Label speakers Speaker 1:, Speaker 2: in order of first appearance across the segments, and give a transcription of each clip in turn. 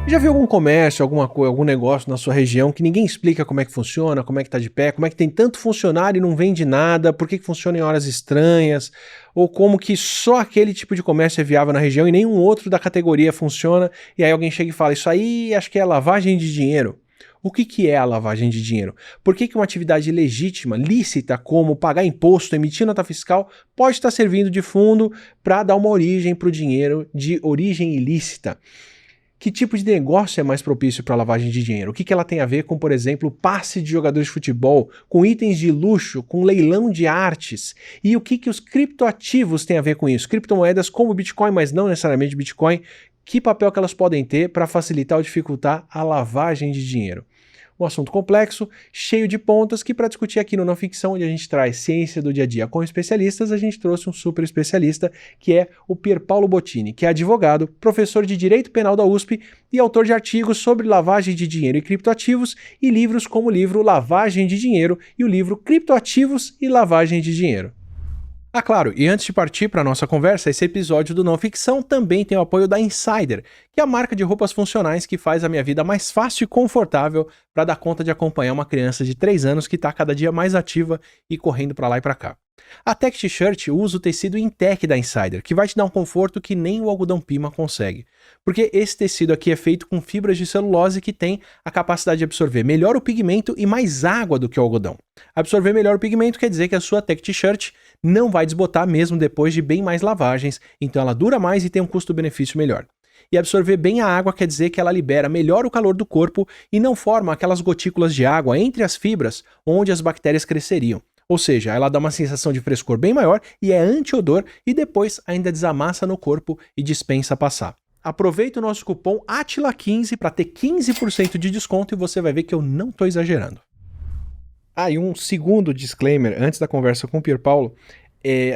Speaker 1: Já viu algum comércio, algum negócio na sua região que ninguém explica como é que funciona, como é que tá de pé, como é que tem tanto funcionário e não vende nada, por que funciona em horas estranhas, ou como que só aquele tipo de comércio é viável na região e nenhum outro da categoria funciona, e aí alguém chega e fala, isso aí acho que é lavagem de dinheiro. O que é a lavagem de dinheiro? Por que uma atividade legítima, lícita, como pagar imposto, emitir nota fiscal, pode estar servindo de fundo para dar uma origem para o dinheiro de origem ilícita? Que tipo de negócio é mais propício para lavagem de dinheiro? O que ela tem a ver com, por exemplo, passe de jogadores de futebol, com itens de luxo, com leilão de artes? E o que os criptoativos têm a ver com isso? Criptomoedas como Bitcoin, mas não necessariamente Bitcoin. Que papel que elas podem ter para facilitar ou dificultar a lavagem de dinheiro? Um assunto complexo, cheio de pontas, que para discutir aqui no Não Ficção, onde a gente traz ciência do dia a dia com especialistas, a gente trouxe um super especialista, que é o Pierpaolo Bottini, que é advogado, professor de Direito Penal da USP e autor de artigos sobre lavagem de dinheiro e criptoativos e livros como o livro Lavagem de Dinheiro e o livro Criptoativos e Lavagem de Dinheiro. Ah, claro, e antes de partir para a nossa conversa, esse episódio do Não Ficção também tem o apoio da Insider, que é a marca de roupas funcionais que faz a minha vida mais fácil e confortável para dar conta de acompanhar uma criança de 3 anos que está cada dia mais ativa e correndo para lá e para cá. A Tech T-Shirt usa o tecido Intec da Insider, que vai te dar um conforto que nem o algodão Pima consegue. Porque esse tecido aqui é feito com fibras de celulose que tem a capacidade de absorver melhor o pigmento e mais água do que o algodão. Absorver melhor o pigmento quer dizer que a sua Tech T-Shirt não vai desbotar mesmo depois de bem mais lavagens, então ela dura mais e tem um custo-benefício melhor. E absorver bem a água quer dizer que ela libera melhor o calor do corpo e não forma aquelas gotículas de água entre as fibras onde as bactérias cresceriam. Ou seja, ela dá uma sensação de frescor bem maior e é anti-odor e depois ainda desamassa no corpo e dispensa passar. Aproveita o nosso cupom ATILA15 para ter 15% de desconto e você vai ver que eu não estou exagerando. Ah, e um segundo disclaimer antes da conversa com o Pierpaolo.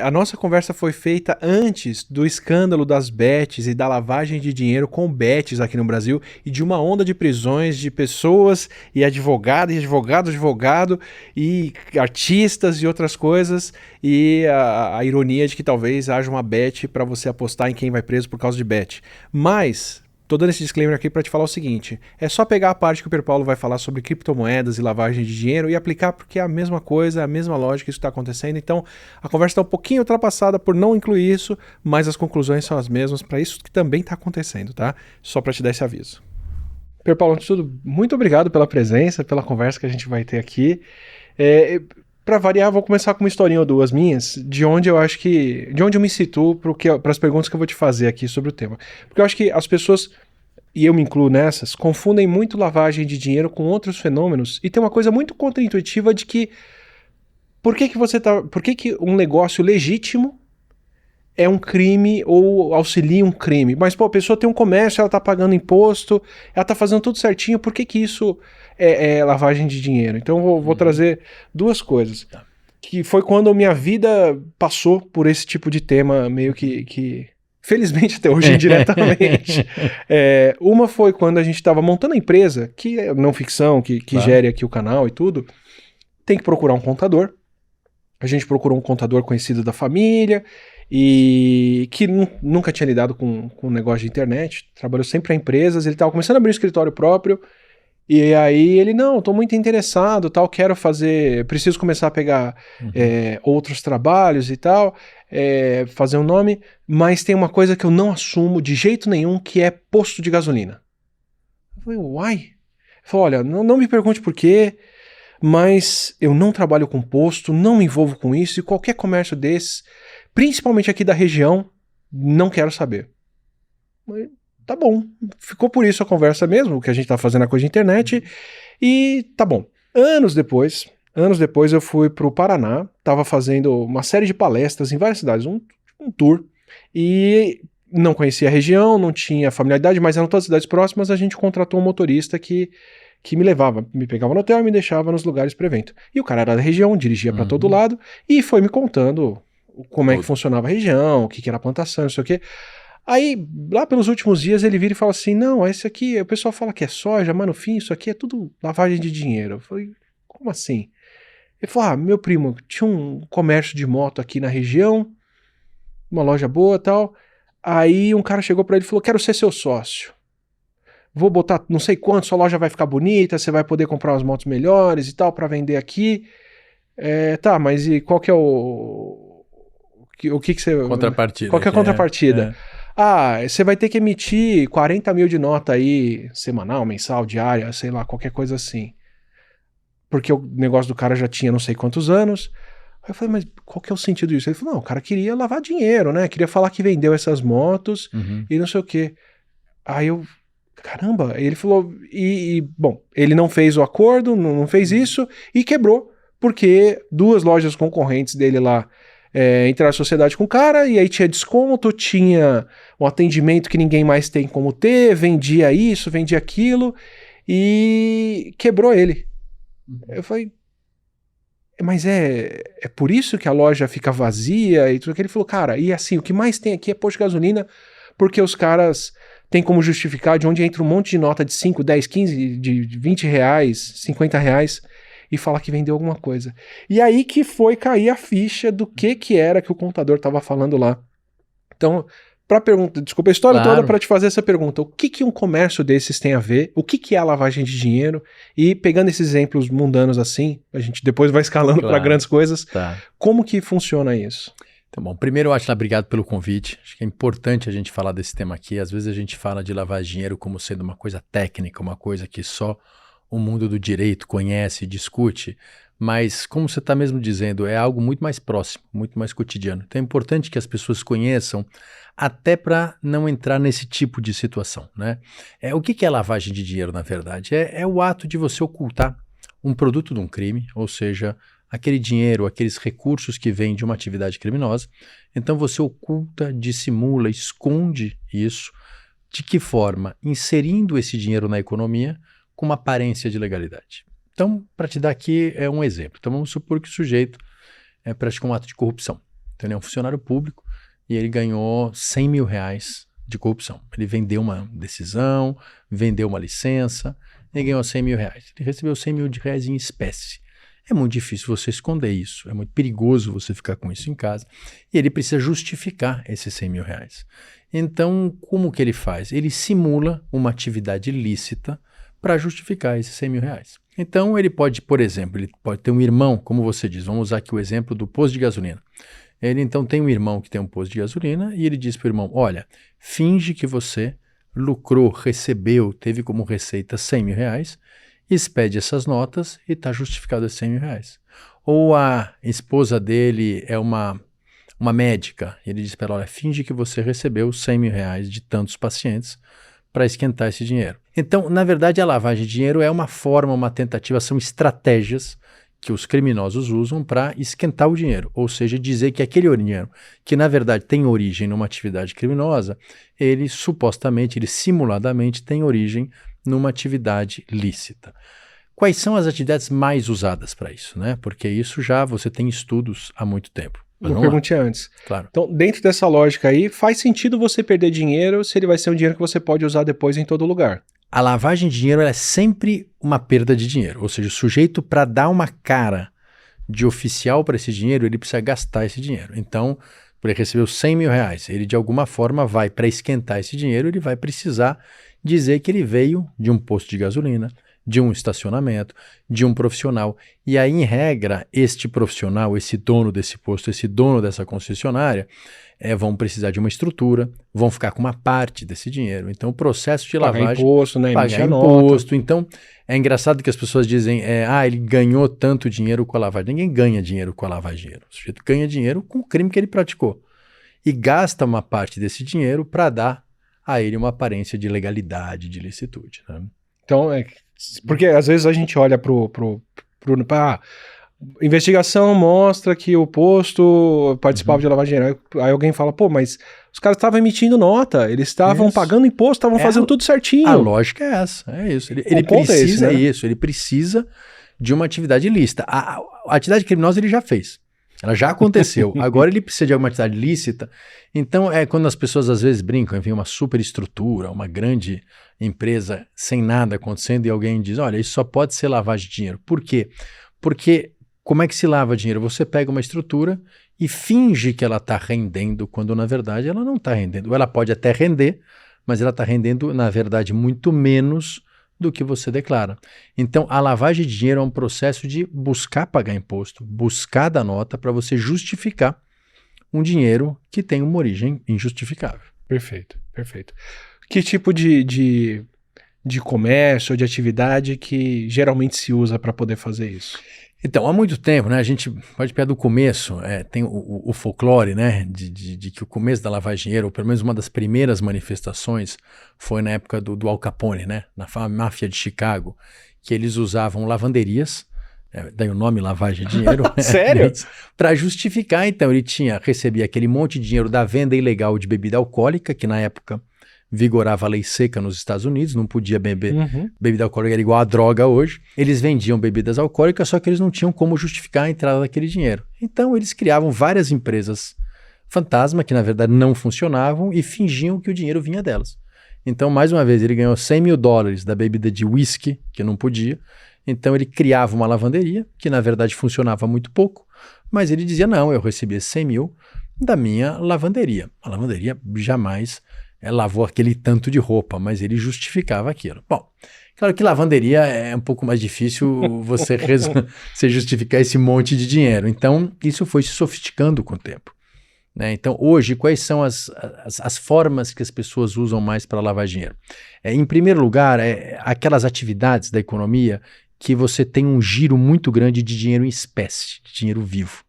Speaker 1: A nossa conversa foi feita antes do escândalo das bets e da lavagem de dinheiro com bets aqui no Brasil e de uma onda de prisões de pessoas e advogado e artistas e outras coisas e a ironia de que talvez haja uma bet para você apostar em quem vai preso por causa de bet. Mas tô dando esse disclaimer aqui para te falar o seguinte, é só pegar a parte que o Pierpaolo vai falar sobre criptomoedas e lavagem de dinheiro e aplicar porque é a mesma coisa, a mesma lógica, isso está acontecendo, então a conversa está um pouquinho ultrapassada por não incluir isso, mas as conclusões são as mesmas para isso que também está acontecendo, tá? Só para te dar esse aviso. Pierpaolo, antes de tudo, muito obrigado pela presença, pela conversa que a gente vai ter aqui. Para variar, vou começar com uma historinha ou duas minhas, de onde eu me situo para as perguntas que eu vou te fazer aqui sobre o tema. Porque eu acho que as pessoas, e eu me incluo nessas, confundem muito lavagem de dinheiro com outros fenômenos, e tem uma coisa muito contraintuitiva de que por que um negócio legítimo é um crime ou auxilia um crime? Mas, pô, a pessoa tem um comércio, ela tá pagando imposto, ela tá fazendo tudo certinho, por que isso é lavagem de dinheiro? Então eu vou trazer duas coisas.
Speaker 2: Tá.
Speaker 1: Que foi quando minha vida passou por esse tipo de tema, meio que felizmente até hoje indiretamente. Uma foi quando a gente estava montando a empresa, que é não ficção, que
Speaker 2: Claro.
Speaker 1: gere aqui o canal e tudo, tem que procurar um contador. A gente procurou um contador conhecido da família e que nunca tinha lidado com negócio de internet, trabalhou sempre para empresas, ele estava começando a abrir um escritório próprio, e aí ele, não, estou muito interessado, tal, preciso começar a pegar outros trabalhos e tal, fazer um nome, mas tem uma coisa que eu não assumo de jeito nenhum, que é posto de gasolina. Eu falei, uai? Ele falou, olha, não me pergunte por quê, mas eu não trabalho com posto, não me envolvo com isso, e qualquer comércio desses, principalmente aqui da região, não quero saber. Mas, tá bom, ficou por isso a conversa mesmo, o que a gente tá fazendo a coisa de internet, e tá bom. Anos depois eu fui pro Paraná, tava fazendo uma série de palestras em várias cidades, um tour, e não conhecia a região, não tinha familiaridade, mas eram todas cidades próximas, a gente contratou um motorista que me levava, me pegava no hotel e me deixava nos lugares para evento. E o cara era da região, dirigia para todo lado, e foi me contando como é que funcionava a região, o que era plantação, não sei o quê. Aí, lá pelos últimos dias, ele vira e fala assim, não, esse aqui, o pessoal fala que é soja, mas no fim isso aqui é tudo lavagem de dinheiro. Eu falei, como assim? Ele falou, meu primo, tinha um comércio de moto aqui na região, uma loja boa e tal, aí um cara chegou para ele e falou, quero ser seu sócio. vou botar não sei quanto, sua loja vai ficar bonita, você vai poder comprar umas motos melhores e tal para vender aqui. Tá, mas e qual que é o que você...
Speaker 2: Contrapartida.
Speaker 1: Qual que é a contrapartida? Você vai ter que emitir 40 mil de nota aí, semanal, mensal, diária, sei lá, qualquer coisa assim. Porque o negócio do cara já tinha não sei quantos anos. Aí eu falei, mas qual que é o sentido disso? Ele falou, não, o cara queria lavar dinheiro, né? Queria falar que vendeu essas motos e não sei o quê. Aí eu, caramba, ele falou, bom, ele não fez o acordo, não fez isso e quebrou, porque 2 lojas concorrentes dele lá entraram em sociedade com o cara e aí tinha desconto, tinha um atendimento que ninguém mais tem como ter, vendia isso, vendia aquilo e quebrou ele. Eu falei, mas é por isso que a loja fica vazia e tudo que ele falou, cara, e assim, o que mais tem aqui é posto de gasolina, porque os caras têm como justificar de onde entra um monte de nota de 5, 10, 15, de 20 reais, 50 reais, e fala que vendeu alguma coisa. E aí que foi cair a ficha do que era que o contador estava falando lá. Então, desculpa a história toda para te fazer essa pergunta. O que um comércio desses tem a ver? O que é a lavagem de dinheiro? E pegando esses exemplos mundanos assim, a gente depois vai escalando para grandes coisas. Como que funciona isso?
Speaker 2: Tá bom. Primeiro, Atila, obrigado pelo convite. Acho que é importante a gente falar desse tema aqui. Às vezes a gente fala de lavagem de dinheiro como sendo uma coisa técnica, uma coisa que só o mundo do direito conhece e discute, mas como você está mesmo dizendo, é algo muito mais próximo, muito mais cotidiano. Então é importante que as pessoas conheçam até para não entrar nesse tipo de situação, né? O que é lavagem de dinheiro, na verdade? É o ato de você ocultar um produto de um crime, ou seja, aquele dinheiro, aqueles recursos que vêm de uma atividade criminosa. Então você oculta, dissimula, esconde isso. De que forma? Inserindo esse dinheiro na economia com uma aparência de legalidade. Então, para te dar aqui um exemplo. Então, vamos supor que o sujeito praticou um ato de corrupção. Então, ele é um funcionário público e ele ganhou 100 mil reais de corrupção. Ele vendeu uma decisão, vendeu uma licença e ganhou 100 mil reais. Ele recebeu 100 mil reais em espécie. É muito difícil você esconder isso, é muito perigoso você ficar com isso em casa. E ele precisa justificar esses 100 mil reais. Então, como que ele faz? Ele simula uma atividade ilícita para justificar esses 100 mil reais. Então, ele pode, por exemplo, ele pode ter um irmão, como você diz, vamos usar aqui o exemplo do posto de gasolina. Ele, então, tem um irmão que tem um posto de gasolina e ele diz para o irmão, olha, finge que você lucrou, recebeu, teve como receita 100 mil reais, expede essas notas e está justificado esses 100 mil reais. Ou a esposa dele é uma médica, e ele diz para ela, olha, finge que você recebeu 100 mil reais de tantos pacientes para esquentar esse dinheiro. Então, na verdade, a lavagem de dinheiro é uma forma, uma tentativa, são estratégias que os criminosos usam para esquentar o dinheiro, ou seja, dizer que aquele dinheiro, que na verdade tem origem numa atividade criminosa, ele supostamente, ele simuladamente tem origem numa atividade lícita. Quais são as atividades mais usadas para isso, né? Porque isso já você tem estudos há muito tempo.
Speaker 1: Eu perguntei antes.
Speaker 2: Claro.
Speaker 1: Então, dentro dessa lógica aí, faz sentido você perder dinheiro se ele vai ser um dinheiro que você pode usar depois em todo lugar.
Speaker 2: A lavagem de dinheiro é sempre uma perda de dinheiro. Ou seja, o sujeito, para dar uma cara de oficial para esse dinheiro, ele precisa gastar esse dinheiro. Então, ele recebeu 100 mil reais. Ele, de alguma forma, vai, para esquentar esse dinheiro, ele vai precisar dizer que ele veio de um posto de gasolina, de um estacionamento, de um profissional. E aí, em regra, este profissional, esse dono desse posto, esse dono dessa concessionária, vão precisar de uma estrutura, vão ficar com uma parte desse dinheiro. Então, o processo de lavagem...
Speaker 1: Pagar imposto, né?
Speaker 2: Pagar imposto. Então, é engraçado que as pessoas dizem, ele ganhou tanto dinheiro com a lavagem. Ninguém ganha dinheiro com a lavagem de dinheiro. O sujeito ganha dinheiro com o crime que ele praticou. E gasta uma parte desse dinheiro para dar a ele uma aparência de legalidade, de licitude, né?
Speaker 1: Então, porque às vezes a gente olha investigação mostra que o posto participava de lavagem de dinheiro. Aí alguém fala, pô, mas os caras estavam emitindo nota, eles estavam pagando imposto, estavam fazendo tudo certinho.
Speaker 2: A lógica é essa, é isso. Ele precisa isso, ele precisa de uma atividade ilícita. A atividade criminosa ele já fez. Ela já aconteceu. Agora ele precisa de alguma atividade lícita. Então, quando as pessoas às vezes brincam, enfim, uma super estrutura, uma grande empresa sem nada acontecendo e alguém diz, olha, isso só pode ser lavagem de dinheiro. Por quê? Porque como é que se lava dinheiro? Você pega uma estrutura e finge que ela está rendendo, quando na verdade ela não está rendendo. Ou ela pode até render, mas ela está rendendo, na verdade, muito menos do que você declara. Então, a lavagem de dinheiro é um processo de buscar pagar imposto, buscar dar nota para você justificar um dinheiro que tem uma origem injustificável.
Speaker 1: Perfeito, perfeito. Que tipo de comércio ou de atividade que geralmente se usa para poder fazer isso?
Speaker 2: Então, há muito tempo, né, a gente pode pegar do começo, tem o folclore, né, de que o começo da lavagem de dinheiro, ou pelo menos uma das primeiras manifestações, foi na época do Al Capone, né, na máfia de Chicago, que eles usavam lavanderias, daí o nome lavagem de dinheiro.
Speaker 1: Sério?
Speaker 2: Para justificar, então, ele recebia aquele monte de dinheiro da venda ilegal de bebida alcoólica, que na época vigorava a lei seca nos Estados Unidos, não podia beber bebida alcoólica, era igual a droga hoje. Eles vendiam bebidas alcoólicas, só que eles não tinham como justificar a entrada daquele dinheiro. Então eles criavam várias empresas fantasma, que na verdade não funcionavam, e fingiam que o dinheiro vinha delas. Então, mais uma vez, ele ganhou $100 mil da bebida de whisky, que não podia. Então ele criava uma lavanderia, que na verdade funcionava muito pouco, mas ele dizia, não, eu recebi esse 100 mil da minha lavanderia. A lavanderia jamais lavou aquele tanto de roupa, mas ele justificava aquilo. Bom, claro que lavanderia é um pouco mais difícil você justificar esse monte de dinheiro. Então, isso foi se sofisticando com o tempo, né? Então, hoje, quais são as formas que as pessoas usam mais para lavar dinheiro? Em primeiro lugar, aquelas atividades da economia que você tem um giro muito grande de dinheiro em espécie, de dinheiro vivo.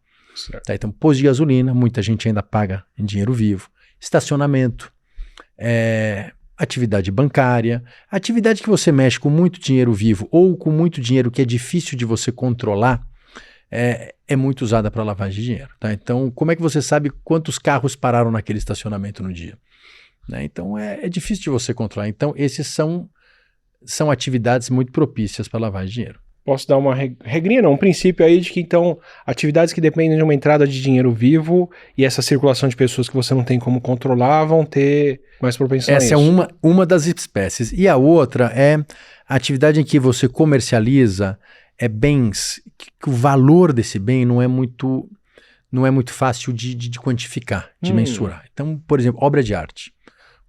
Speaker 2: Tá? Então, posto de gasolina, muita gente ainda paga em dinheiro vivo. Estacionamento. Atividade bancária, atividade que você mexe com muito dinheiro vivo ou com muito dinheiro que é difícil de você controlar, é muito usada para lavagem de dinheiro. Tá? Então, como é que você sabe quantos carros pararam naquele estacionamento no dia? Né? Então, é difícil de você controlar. Então, esses são atividades muito propícias para lavagem de dinheiro.
Speaker 1: Posso dar uma regrinha, não, um princípio aí de que, então, atividades que dependem de uma entrada de dinheiro vivo e essa circulação de pessoas que você não tem como controlar vão ter mais propensão a isso.
Speaker 2: Essa é uma das espécies. E a outra é a atividade em que você comercializa bens, que o valor desse bem não é muito fácil de quantificar, de mensurar. Então, por exemplo, obra de arte.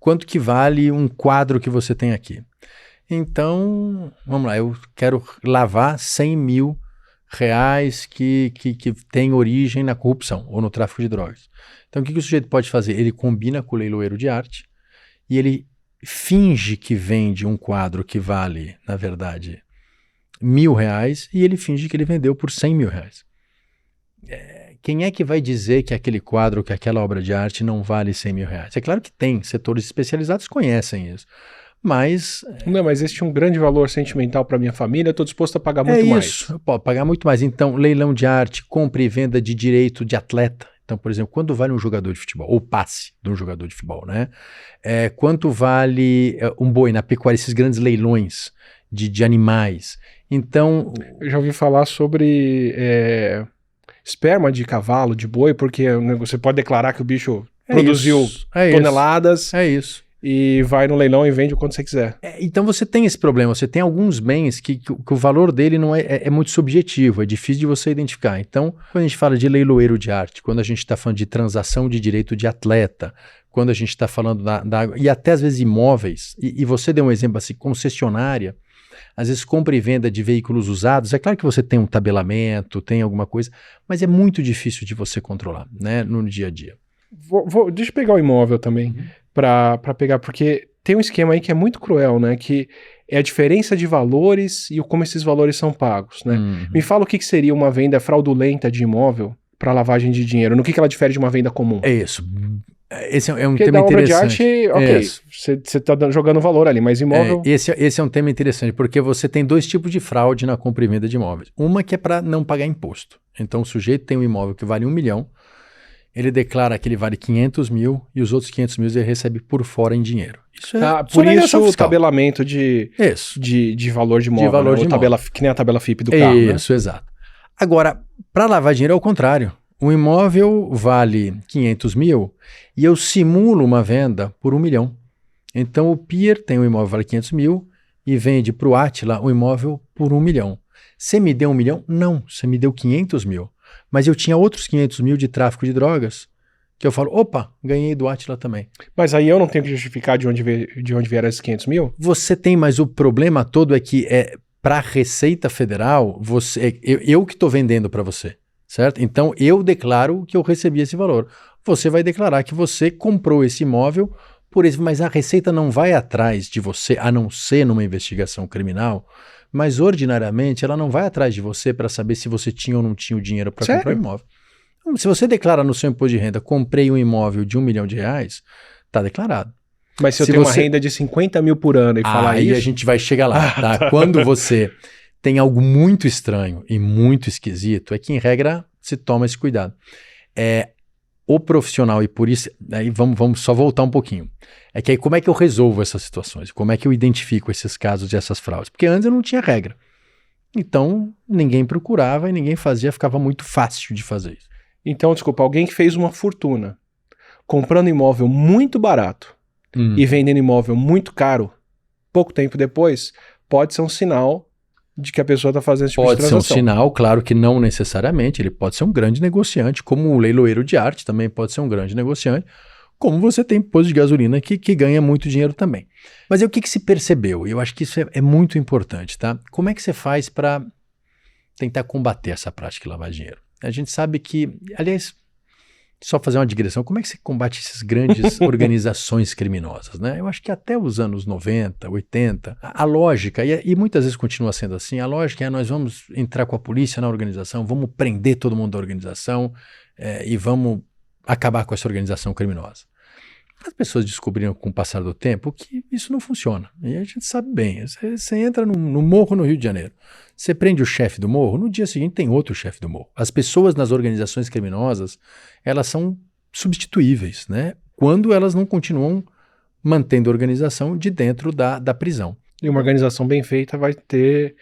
Speaker 2: Quanto que vale um quadro que você tem aqui? Então, vamos lá, eu quero lavar 100 mil reais que tem origem na corrupção ou no tráfico de drogas. Então, o que o sujeito pode fazer? Ele combina com o leiloeiro de arte e ele finge que vende um quadro que vale, na verdade, R$1.000 e ele finge que ele vendeu por 100 mil reais. Quem é que vai dizer que aquele quadro, que aquela obra de arte não vale 100 mil reais? É claro que tem, setores especializados conhecem isso. Mas...
Speaker 1: Não, mas existe um grande valor sentimental para minha família, eu estou disposto a pagar muito mais.
Speaker 2: Isso, pode pagar muito mais. Então, leilão de arte, compra e venda de direito de atleta. Então, por exemplo, quanto vale um jogador de futebol? Ou passe de um jogador de futebol, né? Quanto vale um boi na pecuária, esses grandes leilões de animais? Então...
Speaker 1: Eu já ouvi falar sobre esperma de cavalo, de boi, porque você pode declarar que o bicho produziu toneladas.
Speaker 2: É isso.
Speaker 1: E vai no leilão e vende o quanto você quiser.
Speaker 2: Então você tem esse problema, você tem alguns bens que o valor dele não é muito subjetivo, é difícil de você identificar. Então, quando a gente fala de leiloeiro de arte, quando a gente está falando de transação de direito de atleta, quando a gente está falando e até às vezes imóveis, e você deu um exemplo assim, concessionária, às vezes compra e venda de veículos usados, é claro que você tem um tabelamento, tem alguma coisa, mas é muito difícil de você controlar, né, no dia a dia.
Speaker 1: Deixa eu pegar o imóvel também, para pegar, porque tem um esquema aí que é muito cruel, né, que é a diferença de valores e como esses valores são pagos, né. Me fala o que seria uma venda fraudulenta de imóvel para lavagem de dinheiro, no que ela difere de uma venda comum.
Speaker 2: É isso. Esse é um
Speaker 1: porque
Speaker 2: tema
Speaker 1: da obra
Speaker 2: interessante.
Speaker 1: De arte, ok, você está jogando valor ali, mas imóvel...
Speaker 2: Esse é um tema interessante, porque você tem dois tipos de fraude na compra e venda de imóveis. Uma que é para não pagar imposto. Então o sujeito tem um imóvel que vale 1 milhão, ele declara que ele vale 500 mil e os outros 500 mil ele recebe por fora em dinheiro. Isso
Speaker 1: por isso o tabelamento de valor de imóvel,
Speaker 2: valor de imóvel.
Speaker 1: Que nem a tabela FIP do carro.
Speaker 2: Isso, exato. Agora, para lavar dinheiro é o contrário. Um imóvel vale 500 mil e eu simulo uma venda por 1 milhão. Então o Pier tem um imóvel que vale 500 mil e vende para o Átila um imóvel por 1 milhão. Você me deu 1 milhão? Não, você me deu 500 mil. Mas eu tinha outros 500 mil de tráfico de drogas que eu falo, opa, ganhei do Átila também.
Speaker 1: Mas aí eu não tenho que justificar de onde vieram esses 500 mil?
Speaker 2: Você tem, mas o problema todo é que para a Receita Federal, eu que estou vendendo para você, certo? Então eu declaro que eu recebi esse valor. Você vai declarar que você comprou esse imóvel por isso, mas a Receita não vai atrás de você, a não ser numa investigação criminal, mas ordinariamente ela não vai atrás de você para saber se você tinha ou não tinha o dinheiro para comprar o imóvel. Então, se você declara no seu imposto de renda, comprei um imóvel de R$1 milhão, está declarado.
Speaker 1: Mas se eu tenho uma renda de 50 mil por ano e falar isso...
Speaker 2: Aí a gente vai chegar lá, tá? Quando você tem algo muito estranho e muito esquisito, é que em regra se toma esse cuidado. O profissional, e por isso, aí vamos só voltar um pouquinho. É que aí como é que eu resolvo essas situações? Como é que eu identifico esses casos e essas fraudes? Porque antes eu não tinha regra. Então, ninguém procurava e ninguém fazia, ficava muito fácil de fazer isso.
Speaker 1: Então, desculpa, alguém que fez uma fortuna comprando imóvel muito barato e vendendo imóvel muito caro, pouco tempo depois, pode ser um sinal de que a pessoa está fazendo esse tipo de transação.
Speaker 2: Pode ser um sinal, claro que não necessariamente, ele pode ser um grande negociante, como o leiloeiro de arte também pode ser um grande negociante, como você tem posto de gasolina que ganha muito dinheiro também. Mas aí o que se percebeu? Eu acho que isso é muito importante, tá? Como é que você faz para tentar combater essa prática de lavar dinheiro? A gente sabe que, aliás, só fazer uma digressão, como é que você combate essas grandes organizações criminosas, né? Eu acho que até os anos 90, 80, a lógica, e muitas vezes continua sendo assim, a lógica é nós vamos entrar com a polícia na organização, vamos prender todo mundo da organização e vamos acabar com essa organização criminosa. As pessoas descobriram com o passar do tempo que isso não funciona. E a gente sabe bem, você entra no morro no Rio de Janeiro, você prende o chefe do morro, no dia seguinte tem outro chefe do morro. As pessoas nas organizações criminosas, elas são substituíveis, né? Quando elas não continuam mantendo a organização de dentro da prisão.
Speaker 1: E uma organização bem feita vai ter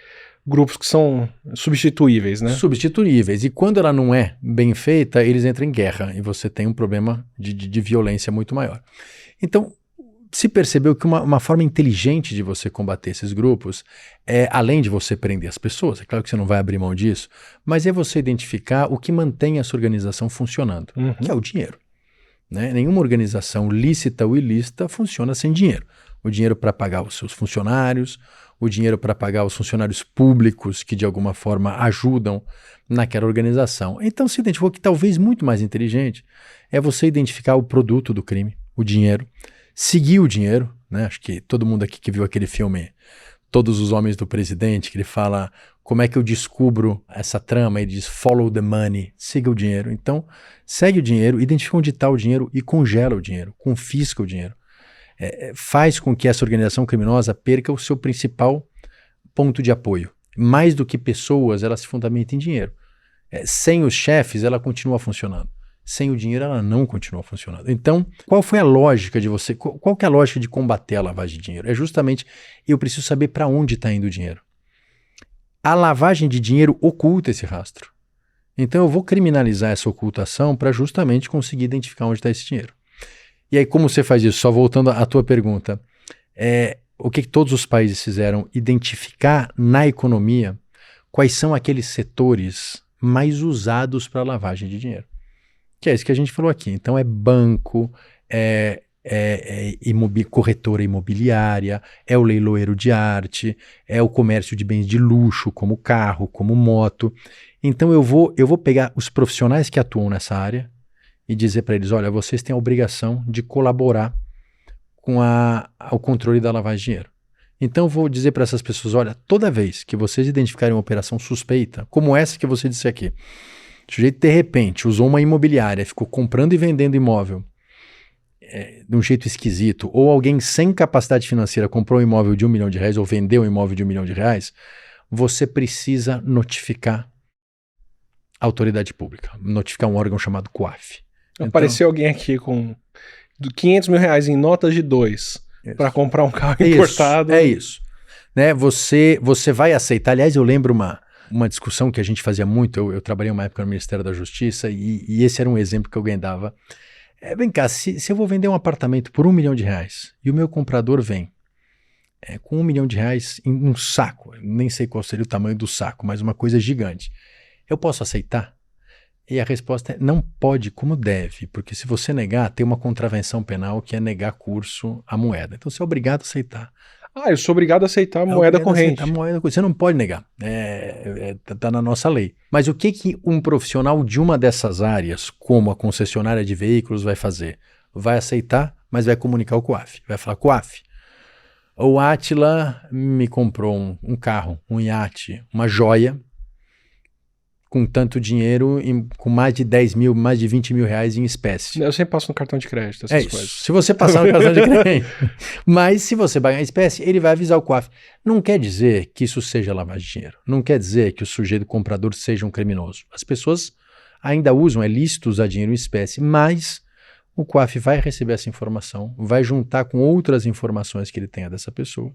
Speaker 1: grupos que são substituíveis, né?
Speaker 2: Substituíveis. E quando ela não é bem feita, eles entram em guerra e você tem um problema de violência muito maior. Então, se percebeu que uma forma inteligente de você combater esses grupos além de você prender as pessoas, é claro que você não vai abrir mão disso, mas é você identificar o que mantém essa organização funcionando, que é o dinheiro. Né? Nenhuma organização lícita ou ilícita funciona sem dinheiro. O dinheiro para pagar os seus funcionários, o dinheiro para pagar os funcionários públicos que de alguma forma ajudam naquela organização. Então se identificou que talvez muito mais inteligente é você identificar o produto do crime, o dinheiro, seguir o dinheiro, né? Acho que todo mundo aqui que viu aquele filme Todos os Homens do Presidente, que ele fala como é que eu descubro essa trama, ele diz follow the money, siga o dinheiro. Então segue o dinheiro, identifica onde está o dinheiro e congela o dinheiro, confisca o dinheiro. Faz com que essa organização criminosa perca o seu principal ponto de apoio. Mais do que pessoas, ela se fundamenta em dinheiro. Sem os chefes, ela continua funcionando. Sem o dinheiro, ela não continua funcionando. Então, qual foi a lógica de você? Qual que é a lógica de combater a lavagem de dinheiro? É justamente, eu preciso saber para onde está indo o dinheiro. A lavagem de dinheiro oculta esse rastro. Então, eu vou criminalizar essa ocultação para justamente conseguir identificar onde está esse dinheiro. E aí, como você faz isso? Só voltando à tua pergunta, o que todos os países fizeram? Identificar na economia quais são aqueles setores mais usados para lavagem de dinheiro. Que é isso que a gente falou aqui. Então, é banco, corretora imobiliária, é o leiloeiro de arte, é o comércio de bens de luxo, como carro, como moto. Então, eu vou pegar os profissionais que atuam nessa área e dizer para eles, olha, vocês têm a obrigação de colaborar com o controle da lavagem de dinheiro. Então eu vou dizer para essas pessoas, olha, toda vez que vocês identificarem uma operação suspeita, como essa que você disse aqui, o sujeito de repente usou uma imobiliária, ficou comprando e vendendo imóvel de um jeito esquisito, ou alguém sem capacidade financeira comprou um imóvel de R$1 milhão ou vendeu um imóvel de R$1 milhão, você precisa notificar a autoridade pública, notificar um órgão chamado COAF.
Speaker 1: Apareceu alguém aqui com R$500 mil em notas de 2 para comprar um carro importado.
Speaker 2: É isso. Né? Você vai aceitar. Aliás, eu lembro uma discussão que a gente fazia muito. Eu trabalhei uma época no Ministério da Justiça e esse era um exemplo que alguém dava. Vem cá, se eu vou vender um apartamento por R$1 milhão e o meu comprador vem com R$1 milhão em um saco, nem sei qual seria o tamanho do saco, mas uma coisa gigante, eu posso aceitar? E a resposta é não pode como deve, porque se você negar, tem uma contravenção penal que é negar curso à moeda. Então você é obrigado a aceitar.
Speaker 1: Eu sou obrigado a aceitar a moeda corrente.
Speaker 2: A moeda, você não pode negar, tá na nossa lei. Mas o que um profissional de uma dessas áreas, como a concessionária de veículos, vai fazer? Vai aceitar, mas vai comunicar ao COAF. Vai falar, COAF, o Átila me comprou um carro, um iate, uma joia, com tanto dinheiro, com mais de 10 mil, mais de 20 mil reais em espécie.
Speaker 1: Eu sempre passo no cartão de crédito, essas coisas.
Speaker 2: Se você passar no cartão de crédito. Mas se você pagar em espécie, ele vai avisar o COAF. Não quer dizer que isso seja lavagem de dinheiro. Não quer dizer que o sujeito comprador seja um criminoso. As pessoas ainda usam, é lícito usar dinheiro em espécie, mas o COAF vai receber essa informação, vai juntar com outras informações que ele tenha dessa pessoa.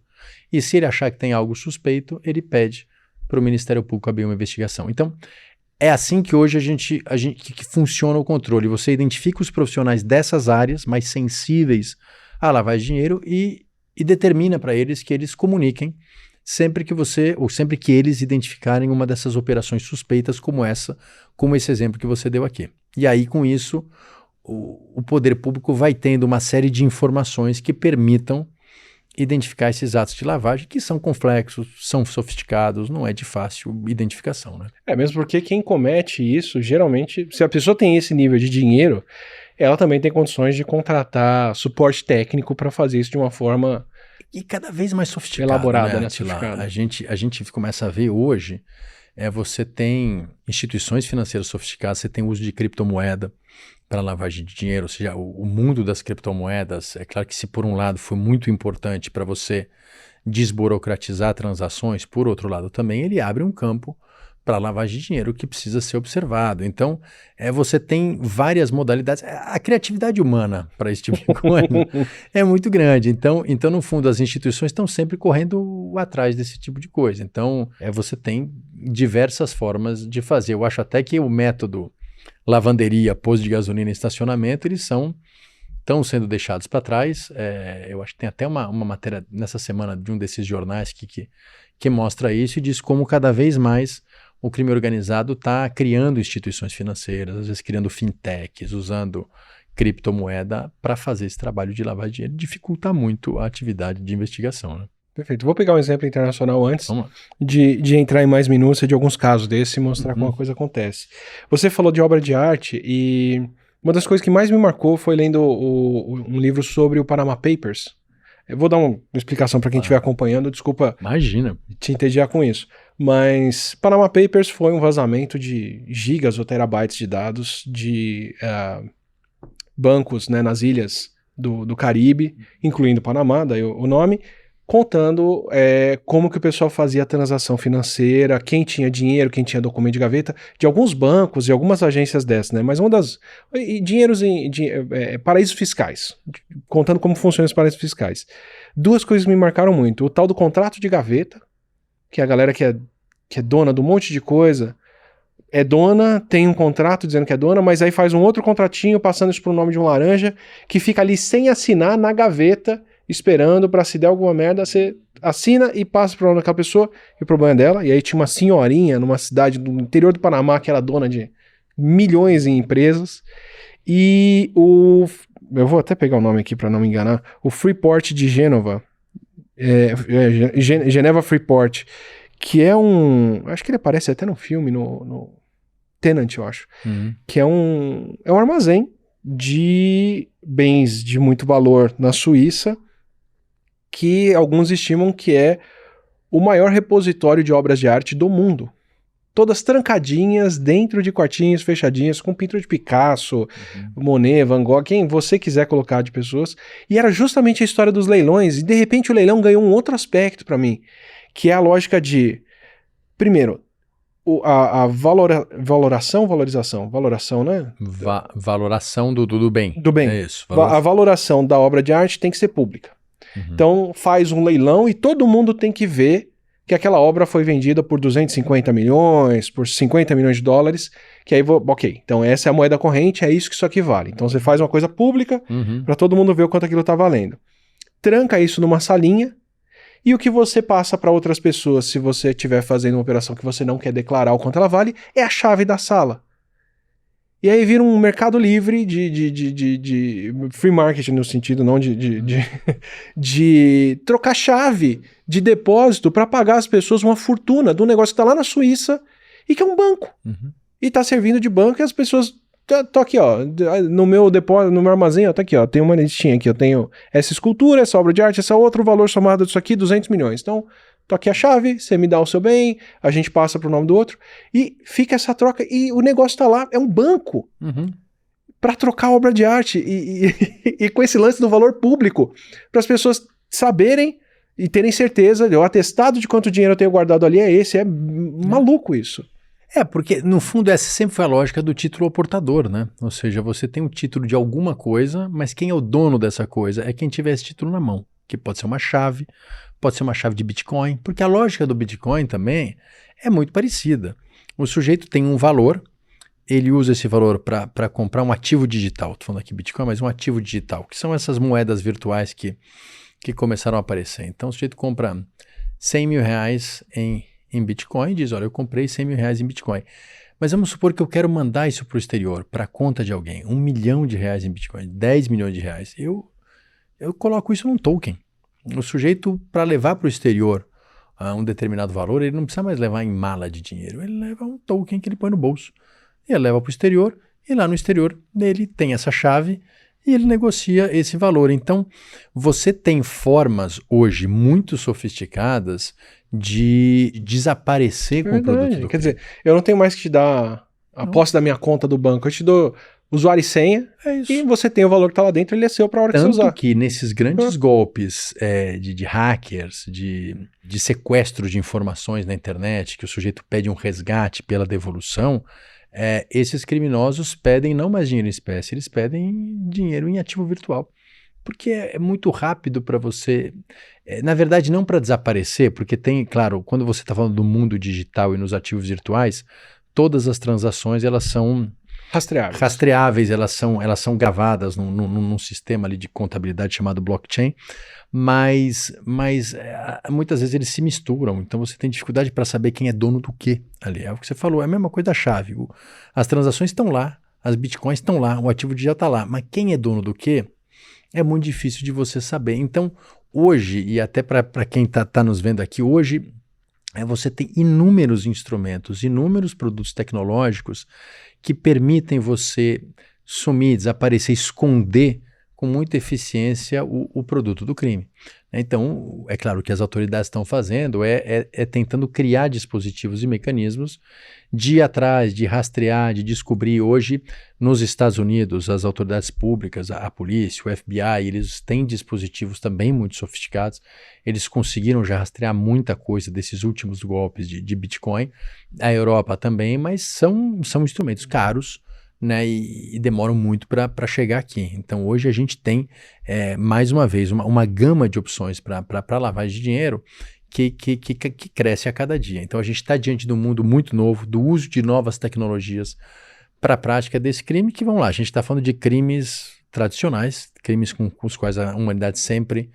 Speaker 2: E se ele achar que tem algo suspeito, ele pede para o Ministério Público abrir uma investigação. Então, é assim que hoje que funciona o controle. Você identifica os profissionais dessas áreas mais sensíveis à lavagem de dinheiro e determina para eles que eles comuniquem sempre que eles identificarem uma dessas operações suspeitas como esse exemplo que você deu aqui. E aí, com isso, o poder público vai tendo uma série de informações que permitam identificar esses atos de lavagem, que são complexos, são sofisticados, não é de fácil identificação, né?
Speaker 1: Mesmo porque quem comete isso, geralmente, se a pessoa tem esse nível de dinheiro, ela também tem condições de contratar suporte técnico para fazer isso de uma forma
Speaker 2: e cada vez mais sofisticada,
Speaker 1: elaborada,
Speaker 2: né?
Speaker 1: Sofisticada.
Speaker 2: A gente começa a ver hoje, você tem instituições financeiras sofisticadas, você tem o uso de criptomoeda para lavagem de dinheiro, ou seja, o mundo das criptomoedas, é claro que se por um lado foi muito importante para você desburocratizar transações, por outro lado também ele abre um campo para lavagem de dinheiro que precisa ser observado. Então, você tem várias modalidades. A criatividade humana para esse tipo de coisa é muito grande. Então, no fundo, as instituições estão sempre correndo atrás desse tipo de coisa. Então, você tem diversas formas de fazer. Eu acho até que o método lavanderia, posto de gasolina e estacionamento, eles estão sendo deixados para trás. Eu acho que tem até uma matéria nessa semana de um desses jornais que mostra isso e diz como cada vez mais o crime organizado está criando instituições financeiras, às vezes criando fintechs, usando criptomoeda para fazer esse trabalho de lavagem de dinheiro. Dificulta muito a atividade de investigação, né?
Speaker 1: Perfeito. Vou pegar um exemplo internacional antes de entrar em mais minúcia de alguns casos desses e mostrar como a coisa acontece. Você falou de obra de arte e uma das coisas que mais me marcou foi lendo um livro sobre o Panama Papers. Eu vou dar uma explicação para quem estiver acompanhando, desculpa te entediar com isso. Mas Panama Papers foi um vazamento de gigas ou terabytes de dados de bancos, né, nas ilhas do Caribe, incluindo Panamá, daí o nome, contando como que o pessoal fazia a transação financeira, quem tinha dinheiro, quem tinha documento de gaveta, de alguns bancos e algumas agências dessas, né? Mas dinheiros em paraísos fiscais, contando como funcionam os paraísos fiscais. Duas coisas me marcaram muito. O tal do contrato de gaveta, que a galera que é dona de um monte de coisa, é dona, tem um contrato dizendo que é dona, mas aí faz um outro contratinho passando isso pro nome de um laranja, que fica ali sem assinar na gaveta, esperando para se der alguma merda, você assina e passa para aquela pessoa, e o problema é dela. E aí tinha uma senhorinha numa cidade do interior do Panamá que era dona de milhões em empresas, e eu vou até pegar o nome aqui para não me enganar, o Freeport de Gênova, Geneva Freeport, que é acho que ele aparece até no filme, no Tenant, eu acho, que é um armazém de bens de muito valor na Suíça, que alguns estimam que é o maior repositório de obras de arte do mundo. Todas trancadinhas dentro de quartinhos fechadinhos, com pintura de Picasso, Monet, Van Gogh, quem você quiser colocar de pessoas. E era justamente a história dos leilões, e de repente o leilão ganhou um outro aspecto para mim, que é a lógica de, primeiro, a valorização, né?
Speaker 2: Valoração do bem.
Speaker 1: Do bem.
Speaker 2: É isso.
Speaker 1: A valoração da obra de arte tem que ser pública. Então faz um leilão e todo mundo tem que ver que aquela obra foi vendida por 250 milhões, por 50 milhões de dólares, que aí, ok, então essa é a moeda corrente, é isso que isso aqui vale. Então você faz uma coisa pública para todo mundo ver o quanto aquilo está valendo. Tranca isso numa salinha, e o que você passa para outras pessoas, se você estiver fazendo uma operação que você não quer declarar o quanto ela vale, é a chave da sala. E aí vira um mercado livre de free market no sentido não de trocar chave de depósito para pagar as pessoas uma fortuna de um negócio que está lá na Suíça e que é um banco. E está servindo de banco e as pessoas... Tô aqui, ó, no meu depósito, no meu armazém, ó, tá aqui, ó, tem uma listinha aqui, eu tenho essa escultura, essa obra de arte, essa outra, o valor somado disso aqui, 200 milhões. Então, tô aqui a chave, você me dá o seu bem, a gente passa pro nome do outro, e fica essa troca, e o negócio tá lá, é um banco para trocar obra de arte, e com esse lance do valor público, para as pessoas saberem e terem certeza, o atestado de quanto dinheiro eu tenho guardado ali é esse, é maluco isso.
Speaker 2: Porque no fundo essa sempre foi a lógica do título ao portador, né? Ou seja, você tem um título de alguma coisa, mas quem é o dono dessa coisa é quem tiver esse título na mão, que pode ser uma chave, pode ser uma chave de Bitcoin, porque a lógica do Bitcoin também é muito parecida. O sujeito tem um valor, ele usa esse valor para comprar um ativo digital, estou falando aqui Bitcoin, mas um ativo digital, que são essas moedas virtuais que começaram a aparecer. Então o sujeito compra 100 mil reais em Bitcoin e diz, olha, eu comprei 100 mil reais em Bitcoin. Mas vamos supor que eu quero mandar isso para o exterior, para a conta de alguém, 1 milhão de reais em Bitcoin, 10 milhões de reais. Eu coloco isso num token. O sujeito, para levar para o exterior um determinado valor, ele não precisa mais levar em mala de dinheiro, ele leva um token que ele põe no bolso. E ele leva para o exterior, e lá no exterior ele tem essa chave e ele negocia esse valor. Então, você tem formas hoje muito sofisticadas de desaparecer com o produto do
Speaker 1: Quer dizer, eu não tenho mais que te dar a posse da minha conta do banco, eu te dou usuário e senha, e você tem o valor que está lá dentro, ele é seu para a hora que você usar.
Speaker 2: Tanto que nesses grandes golpes de hackers, de sequestro de informações na internet, que o sujeito pede um resgate pela devolução, esses criminosos pedem não mais dinheiro em espécie, eles pedem dinheiro em ativo virtual. Porque é muito rápido para você, na verdade não para desaparecer, porque tem, claro, quando você está falando do mundo digital e nos ativos virtuais, todas as transações elas são rastreáveis, elas são gravadas num sistema ali de contabilidade chamado blockchain, mas muitas vezes eles se misturam, então você tem dificuldade para saber quem é dono do quê ali. É o que você falou, é a mesma coisa da chave, as transações estão lá, as bitcoins estão lá, o ativo digital está lá, mas quem é dono do quê? É muito difícil de você saber. Então, hoje, e até para quem está nos vendo aqui, hoje você tem inúmeros instrumentos, inúmeros produtos tecnológicos que permitem você sumir, desaparecer, esconder com muita eficiência o produto do crime. Então, é claro que as autoridades estão fazendo é tentando criar dispositivos e mecanismos de ir atrás, de rastrear, de descobrir. Hoje, nos Estados Unidos, as autoridades públicas, a polícia, o FBI, eles têm dispositivos também muito sofisticados. Eles conseguiram já rastrear muita coisa desses últimos golpes de Bitcoin. A Europa também, mas são instrumentos caros, né, e demoram muito para chegar aqui. Então hoje a gente tem, mais uma vez, uma gama de opções para lavagem de dinheiro que cresce a cada dia. Então a gente está diante de um mundo muito novo, do uso de novas tecnologias para a prática desse crime, que vamos lá, a gente está falando de crimes tradicionais, crimes com os quais a humanidade sempre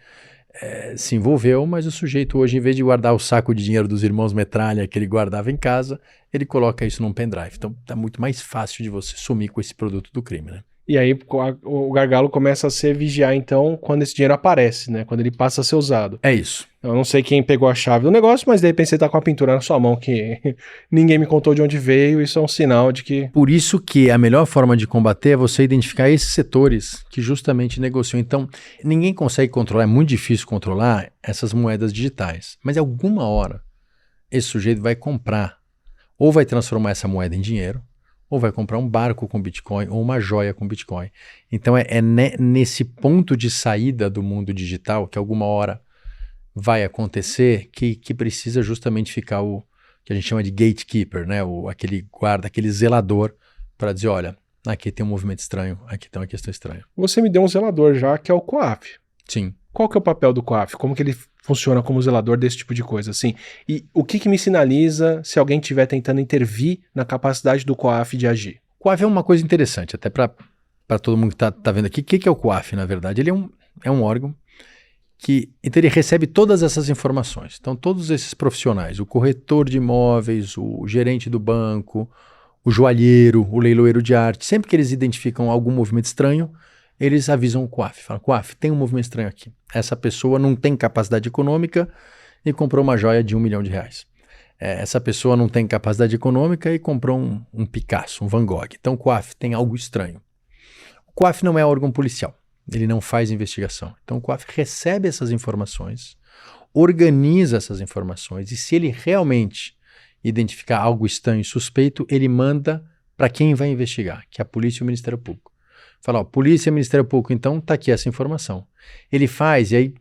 Speaker 2: se envolveu, mas o sujeito hoje, em vez de guardar o saco de dinheiro dos irmãos metralha que ele guardava em casa, ele coloca isso num pendrive. Então tá muito mais fácil de você sumir com esse produto do crime, né?
Speaker 1: E aí o gargalo começa a ser vigiar, então, quando esse dinheiro aparece, né? Quando ele passa a ser usado.
Speaker 2: É isso.
Speaker 1: Eu não sei quem pegou a chave do negócio, mas de repente você tá com a pintura na sua mão que ninguém me contou de onde veio, isso é um sinal de que...
Speaker 2: Por isso que a melhor forma de combater é você identificar esses setores que justamente negociam. Então, ninguém consegue controlar, é muito difícil controlar essas moedas digitais. Mas alguma hora, esse sujeito vai comprar, ou vai transformar essa moeda em dinheiro, ou vai comprar um barco com Bitcoin, ou uma joia com Bitcoin. Então, nesse ponto de saída do mundo digital, que alguma hora vai acontecer, que precisa justamente ficar o que a gente chama de gatekeeper, né? Aquele guarda, aquele zelador, para dizer, olha, aqui tem um movimento estranho, aqui tem uma questão estranha.
Speaker 1: Você me deu um zelador já, que é o COAF.
Speaker 2: Sim.
Speaker 1: Qual que é o papel do COAF? Como que ele funciona como zelador desse tipo de coisa, assim? E o que me sinaliza se alguém estiver tentando intervir na capacidade do COAF de agir?
Speaker 2: O COAF é uma coisa interessante, até para todo mundo que tá vendo aqui. O que é o COAF, na verdade? Ele é um órgão que então ele recebe todas essas informações. Então, todos esses profissionais, o corretor de imóveis, o gerente do banco, o joalheiro, o leiloeiro de arte. Sempre que eles identificam algum movimento estranho, eles avisam o COAF. Falam, COAF, tem um movimento estranho aqui. Essa pessoa não tem capacidade econômica e comprou uma joia de R$1 milhão. Essa pessoa não tem capacidade econômica e comprou um Picasso, um Van Gogh. Então, o COAF tem algo estranho. O COAF não é órgão policial. Ele não faz investigação. Então, o COAF recebe essas informações, organiza essas informações e se ele realmente identificar algo estranho e suspeito, ele manda para quem vai investigar, que é a polícia e o Ministério Público. Fala, ó, polícia e Ministério Público, então está aqui essa informação. Ele faz, e aí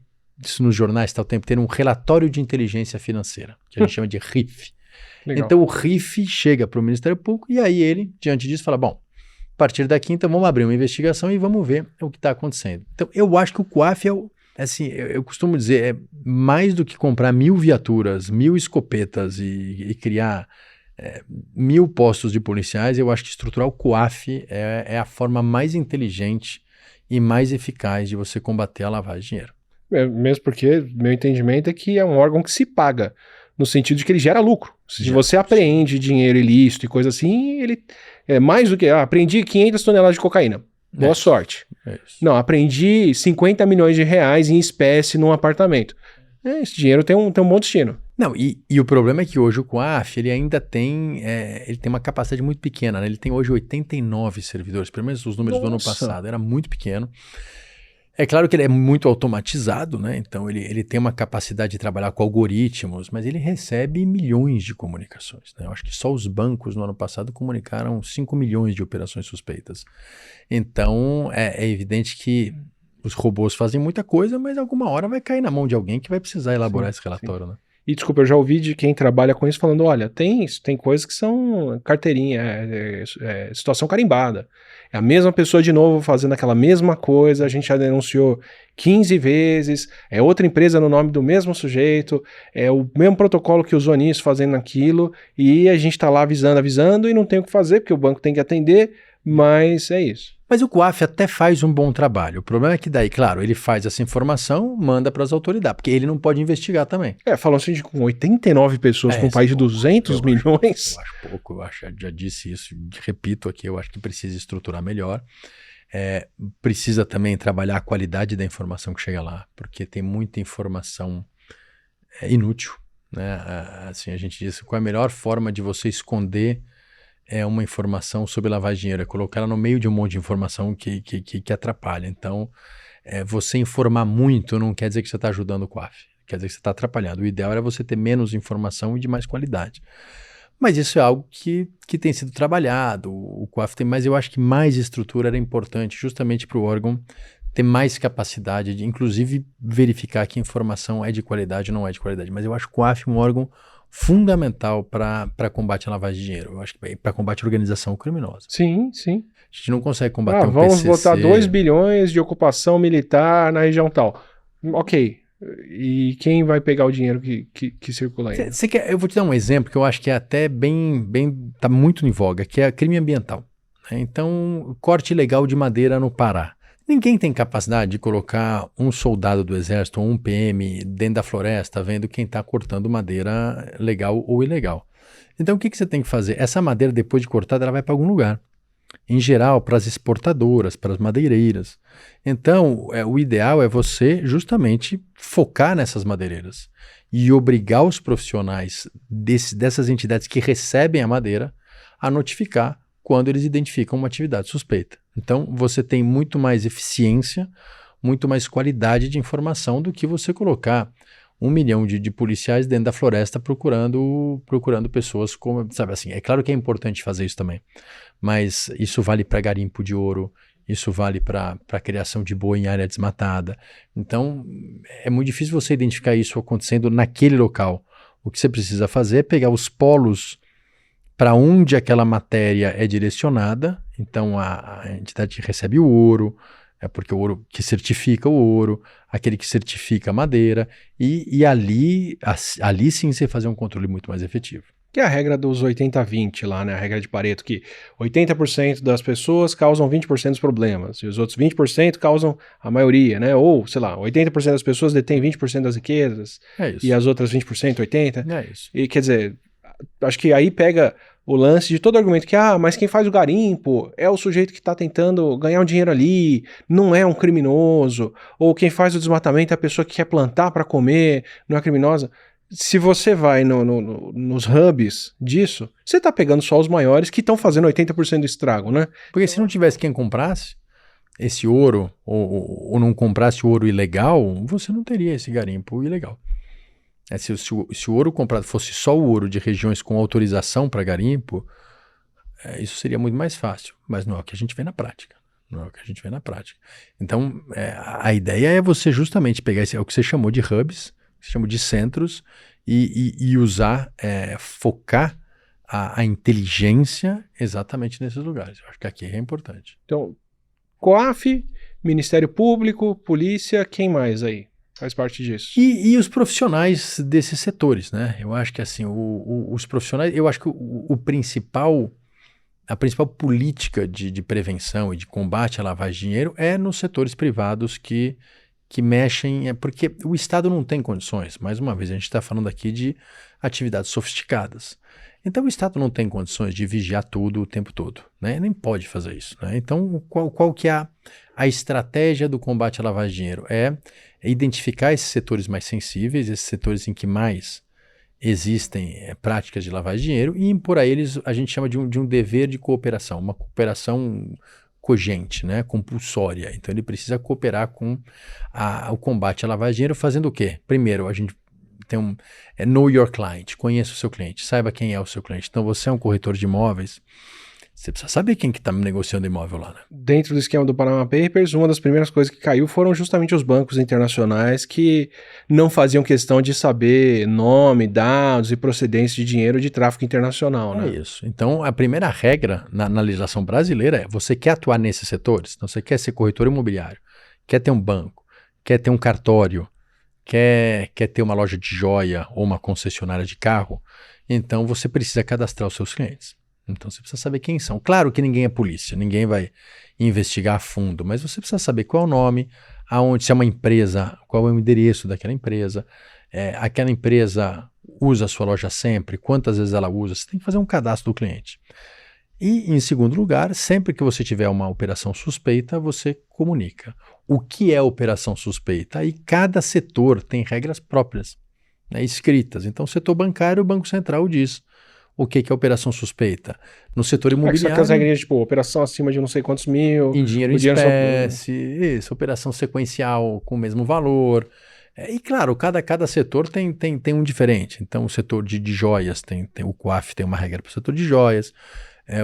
Speaker 2: isso nos jornais está o tempo inteiro, um relatório de inteligência financeira, que a gente chama de RIF.
Speaker 1: Legal.
Speaker 2: Então o RIF chega para o Ministério Público e aí ele, diante disso, fala, bom, a partir daqui então vamos abrir uma investigação e vamos ver o que está acontecendo. Então eu acho que o COAF assim, eu costumo dizer, é mais do que comprar 1.000 viaturas, 1.000 escopetas e criar 1.000 postos de policiais, eu acho que estruturar o COAF é a forma mais inteligente e mais eficaz de você combater a lavagem de dinheiro.
Speaker 1: Mesmo porque meu entendimento é que é um órgão que se paga, no sentido de que ele gera lucro. Se você apreende dinheiro ilícito e coisa assim, ele é mais do que, aprendi 500 toneladas de cocaína. Boa sorte. Não, aprendi 50 milhões de reais em espécie num apartamento. Esse dinheiro tem um bom destino.
Speaker 2: Não, e o problema é que hoje o COAF, ele ainda tem, ele tem uma capacidade muito pequena, né? Ele tem hoje 89 servidores, pelo menos os números do ano passado, era muito pequeno. É claro que ele é muito automatizado, né? Então ele tem uma capacidade de trabalhar com algoritmos, mas ele recebe milhões de comunicações, né? Eu acho que só os bancos no ano passado comunicaram 5 milhões de operações suspeitas. Então é evidente que os robôs fazem muita coisa, mas alguma hora vai cair na mão de alguém que vai precisar elaborar esse relatório, né?
Speaker 1: E desculpa, eu já ouvi de quem trabalha com isso falando, olha, tem coisas que são carteirinha, situação carimbada. É a mesma pessoa de novo fazendo aquela mesma coisa, a gente já denunciou 15 vezes, é outra empresa no nome do mesmo sujeito, é o mesmo protocolo que usou nisso, fazendo aquilo, e a gente tá lá avisando e não tem o que fazer, porque o banco tem que atender, mas é isso.
Speaker 2: Mas o COAF até faz um bom trabalho. O problema é que daí, claro, ele faz essa informação, manda para as autoridades, porque ele não pode investigar também.
Speaker 1: Falando assim, com 89 pessoas com um país de 200 milhões...
Speaker 2: Eu acho pouco, já disse isso, repito aqui, eu acho que precisa estruturar melhor. Precisa também trabalhar a qualidade da informação que chega lá, porque tem muita informação inútil, né? Assim, a gente diz, qual é a melhor forma de você esconder uma informação sobre lavagem de dinheiro, é colocar ela no meio de um monte de informação que atrapalha. Então, você informar muito não quer dizer que você está ajudando o COAF, quer dizer que você está atrapalhando. O ideal era você ter menos informação e de mais qualidade. Mas isso é algo que tem sido trabalhado, o COAF tem, mas eu acho que mais estrutura era importante justamente para o órgão ter mais capacidade de, inclusive, verificar que a informação é de qualidade ou não é de qualidade. Mas eu acho o COAF um órgão fundamental para combate à lavagem de dinheiro. Eu acho que para combate à organização criminosa.
Speaker 1: Sim, sim.
Speaker 2: A gente não consegue combater um
Speaker 1: vamos
Speaker 2: PCC...
Speaker 1: botar 2 bilhões de ocupação militar na região tal. Ok. E quem vai pegar o dinheiro que circula aí?
Speaker 2: Eu vou te dar um exemplo que eu acho que é até tá muito em voga, que é crime ambiental. Né? Então, corte ilegal de madeira no Pará. Ninguém tem capacidade de colocar um soldado do exército ou um PM dentro da floresta vendo quem está cortando madeira legal ou ilegal. Então o que você tem que fazer? Essa madeira, depois de cortada, ela vai para algum lugar. Em geral, para as exportadoras, para as madeireiras. Então, o ideal é você justamente focar nessas madeireiras e obrigar os profissionais dessas entidades que recebem a madeira a notificar quando eles identificam uma atividade suspeita. Então, você tem muito mais eficiência, muito mais qualidade de informação do que você colocar 1 milhão de policiais dentro da floresta procurando pessoas como, sabe assim, é claro que é importante fazer isso também, mas isso vale para garimpo de ouro, isso vale para a criação de boi em área desmatada. Então, é muito difícil você identificar isso acontecendo naquele local. O que você precisa fazer é pegar os polos para onde aquela matéria é direcionada. Então a entidade recebe o ouro, porque o ouro que certifica o ouro, aquele que certifica a madeira, e ali sim você fazer um controle muito mais efetivo.
Speaker 1: Que é a regra dos 80-20 lá, né? A regra de Pareto, que 80% das pessoas causam 20% dos problemas, e os outros 20% causam a maioria, né? Ou, sei lá, 80% das pessoas detêm 20% das riquezas, e as outras 20%, 80%.
Speaker 2: É isso.
Speaker 1: E quer dizer, acho que aí pega o lance de todo argumento que, mas quem faz o garimpo é o sujeito que tá tentando ganhar um dinheiro ali, não é um criminoso, ou quem faz o desmatamento é a pessoa que quer plantar para comer, não é criminosa. Se você vai nos hubs disso, você tá pegando só os maiores que estão fazendo 80% do estrago, né?
Speaker 2: Porque se não tivesse quem comprasse esse ouro, ou não comprasse ouro ilegal, você não teria esse garimpo ilegal. Se o ouro comprado fosse só o ouro de regiões com autorização para garimpo, isso seria muito mais fácil, mas não é o que a gente vê na prática. Não é o que a gente vê na prática. Então, a ideia é você justamente pegar o que você chamou de hubs, que você chamou de centros, e usar, focar a inteligência exatamente nesses lugares. Eu acho que aqui é importante.
Speaker 1: Então, COAF, Ministério Público, Polícia, quem mais aí faz parte disso?
Speaker 2: E os profissionais desses setores, né? Eu acho que assim, os profissionais, eu acho que a principal política de prevenção e de combate à lavagem de dinheiro é nos setores privados que mexem, porque o Estado não tem condições. Mais uma vez, a gente está falando aqui de atividades sofisticadas. Então, o Estado não tem condições de vigiar tudo o tempo todo, né? Nem pode fazer isso, né? Então, qual que é a estratégia do combate à lavagem de dinheiro? É identificar esses setores mais sensíveis, esses setores em que mais existem práticas de lavagem de dinheiro e impor a eles, a gente chama de um dever de cooperação, uma cooperação cogente, né, compulsória. Então ele precisa cooperar com o combate à lavagem de dinheiro fazendo o quê? Primeiro, a gente tem know your client, conheça o seu cliente, saiba quem é o seu cliente. Então você é um corretor de imóveis, você precisa saber quem que está negociando imóvel lá, né?
Speaker 1: Dentro do esquema do Panama Papers, uma das primeiras coisas que caiu foram justamente os bancos internacionais que não faziam questão de saber nome, dados e procedência de dinheiro de tráfico internacional, né?
Speaker 2: É isso. Então, a primeira regra na legislação brasileira é: você quer atuar nesses setores? Então, você quer ser corretor imobiliário, quer ter um banco, quer ter um cartório, quer ter uma loja de joia ou uma concessionária de carro, então você precisa cadastrar os seus clientes. Então você precisa saber quem são. Claro que ninguém é polícia, ninguém vai investigar a fundo, mas você precisa saber qual é o nome, aonde, se é uma empresa, qual é o endereço daquela empresa, aquela empresa usa a sua loja sempre, quantas vezes ela usa, você tem que fazer um cadastro do cliente. E, em segundo lugar, sempre que você tiver uma operação suspeita, você comunica. O que é operação suspeita? Aí cada setor tem regras próprias, né, escritas. Então, o setor bancário, o Banco Central diz o que é operação suspeita. No setor imobiliário...
Speaker 1: Só que as regras, tipo, operação acima de não sei quantos mil...
Speaker 2: Em dinheiro em espécie, isso, operação sequencial com o mesmo valor. E claro, cada setor tem um diferente. Então, o setor de joias, o COAF tem uma regra para o setor de joias,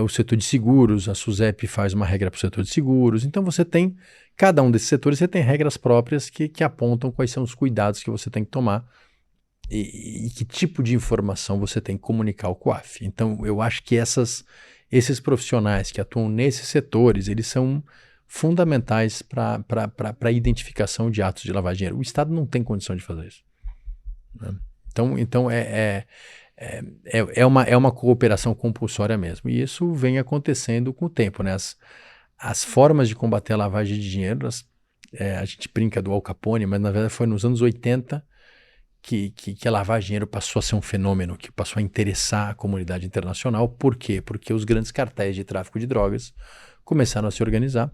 Speaker 2: o setor de seguros, a SUSEP faz uma regra para o setor de seguros. Então, você tem, cada um desses setores, você tem regras próprias que apontam quais são os cuidados que você tem que tomar e que tipo de informação você tem que comunicar ao COAF. Então, eu acho que esses profissionais que atuam nesses setores, eles são fundamentais para a identificação de atos de lavagem de dinheiro. O Estado não tem condição de fazer isso, né? Então é uma cooperação compulsória mesmo. E isso vem acontecendo com o tempo, né? As formas de combater a lavagem de dinheiro, a gente brinca do Al Capone, mas na verdade foi nos anos 80 que a lavagem de dinheiro passou a ser um fenômeno, que passou a interessar a comunidade internacional. Por quê? Porque os grandes cartéis de tráfico de drogas começaram a se organizar.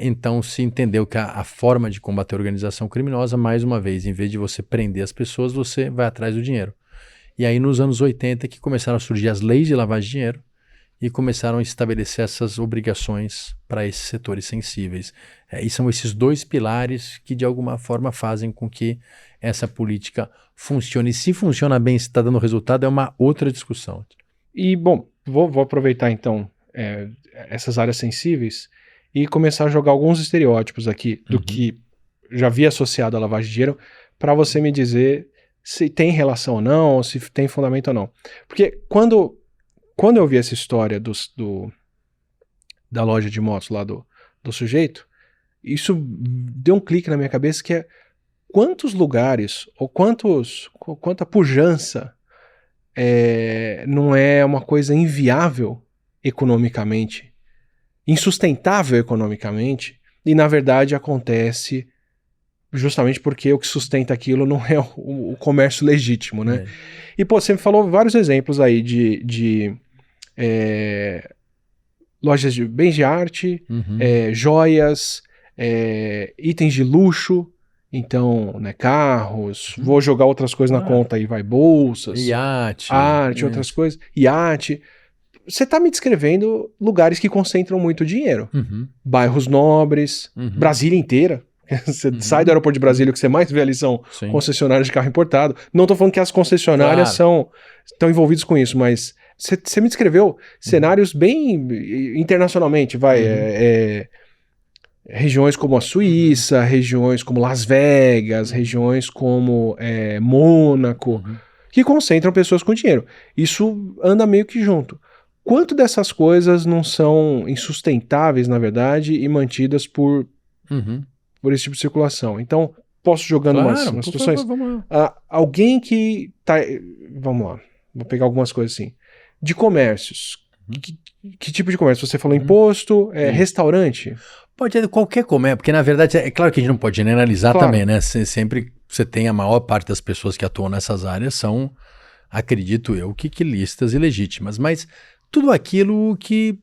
Speaker 2: Então se entendeu que a forma de combater a organização criminosa, mais uma vez, em vez de você prender as pessoas, você vai atrás do dinheiro. E aí nos anos 80 que começaram a surgir as leis de lavagem de dinheiro e começaram a estabelecer essas obrigações para esses setores sensíveis. E são esses dois pilares que de alguma forma fazem com que essa política funcione. E se funciona bem, se está dando resultado, é uma outra discussão.
Speaker 1: E, bom, vou aproveitar então essas áreas sensíveis e começar a jogar alguns estereótipos aqui do que já vi associado à lavagem de dinheiro, para você me dizer se tem relação ou não, se tem fundamento ou não. Porque quando eu vi essa história da loja de motos lá do sujeito, isso deu um clique na minha cabeça, que é quantos lugares, ou quanta pujança não é uma coisa inviável economicamente, insustentável economicamente, e na verdade acontece justamente porque o que sustenta aquilo não é o comércio legítimo, né?
Speaker 2: É.
Speaker 1: E, pô, você me falou vários exemplos aí de lojas de bens de arte, joias, itens de luxo, então, né, carros, vou jogar outras coisas na conta aí, vai, bolsas,
Speaker 2: Iate.
Speaker 1: arte, outras coisas, iate. Você tá me descrevendo lugares que concentram muito dinheiro. Bairros nobres, Brasília inteira. Você sai do aeroporto de Brasília, o que você mais vê ali são
Speaker 2: Sim.
Speaker 1: concessionárias de carro importado. Não tô falando que as concessionárias estão envolvidas com isso, mas você me descreveu cenários bem internacionalmente, regiões como a Suíça, regiões como Las Vegas, regiões como Mônaco, que concentram pessoas com dinheiro. Isso anda meio que junto. Quanto dessas coisas não são insustentáveis, na verdade, e mantidas por esse tipo de circulação? Então, posso jogando umas situações?
Speaker 2: Favor, vamos lá.
Speaker 1: Alguém que tá... Vamos lá, vou pegar algumas coisas assim. De comércios. Que tipo de comércio? Você falou imposto, restaurante?
Speaker 2: Pode ser qualquer comércio, porque na verdade é claro que a gente não pode generalizar também, né? Sempre você tem a maior parte das pessoas que atuam nessas áreas são, acredito eu, que listas ilegítimas, mas tudo aquilo que,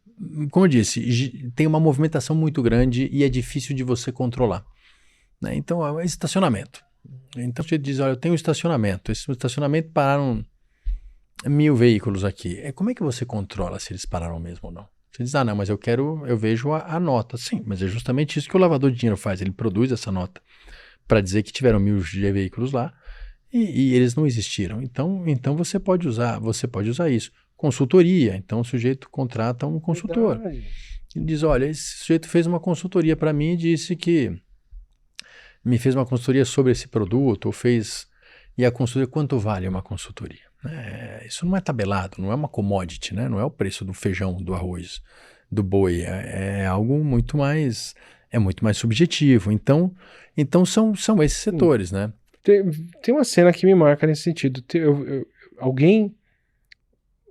Speaker 2: como eu disse, tem uma movimentação muito grande e é difícil de você controlar, né? Então, é estacionamento. Então você diz, olha, eu tenho um estacionamento, esse estacionamento pararam 1000 veículos aqui. Como é que você controla se eles pararam mesmo ou não? Você diz, não, mas eu vejo a nota. Sim, mas é justamente isso que o lavador de dinheiro faz. Ele produz essa nota para dizer que tiveram 1000 veículos lá e eles não existiram. Então você pode usar isso. Consultoria. Então o sujeito contrata um consultor.
Speaker 1: Verdade.
Speaker 2: Ele diz, olha, esse sujeito fez uma consultoria para mim e disse que me fez uma consultoria sobre esse produto, ou fez... E a consultoria, quanto vale uma consultoria? Isso não é tabelado, não é uma commodity, né? Não é o preço do feijão, do arroz, do boi. É algo muito mais subjetivo. Então são esses setores, né?
Speaker 1: Tem uma cena que me marca nesse sentido.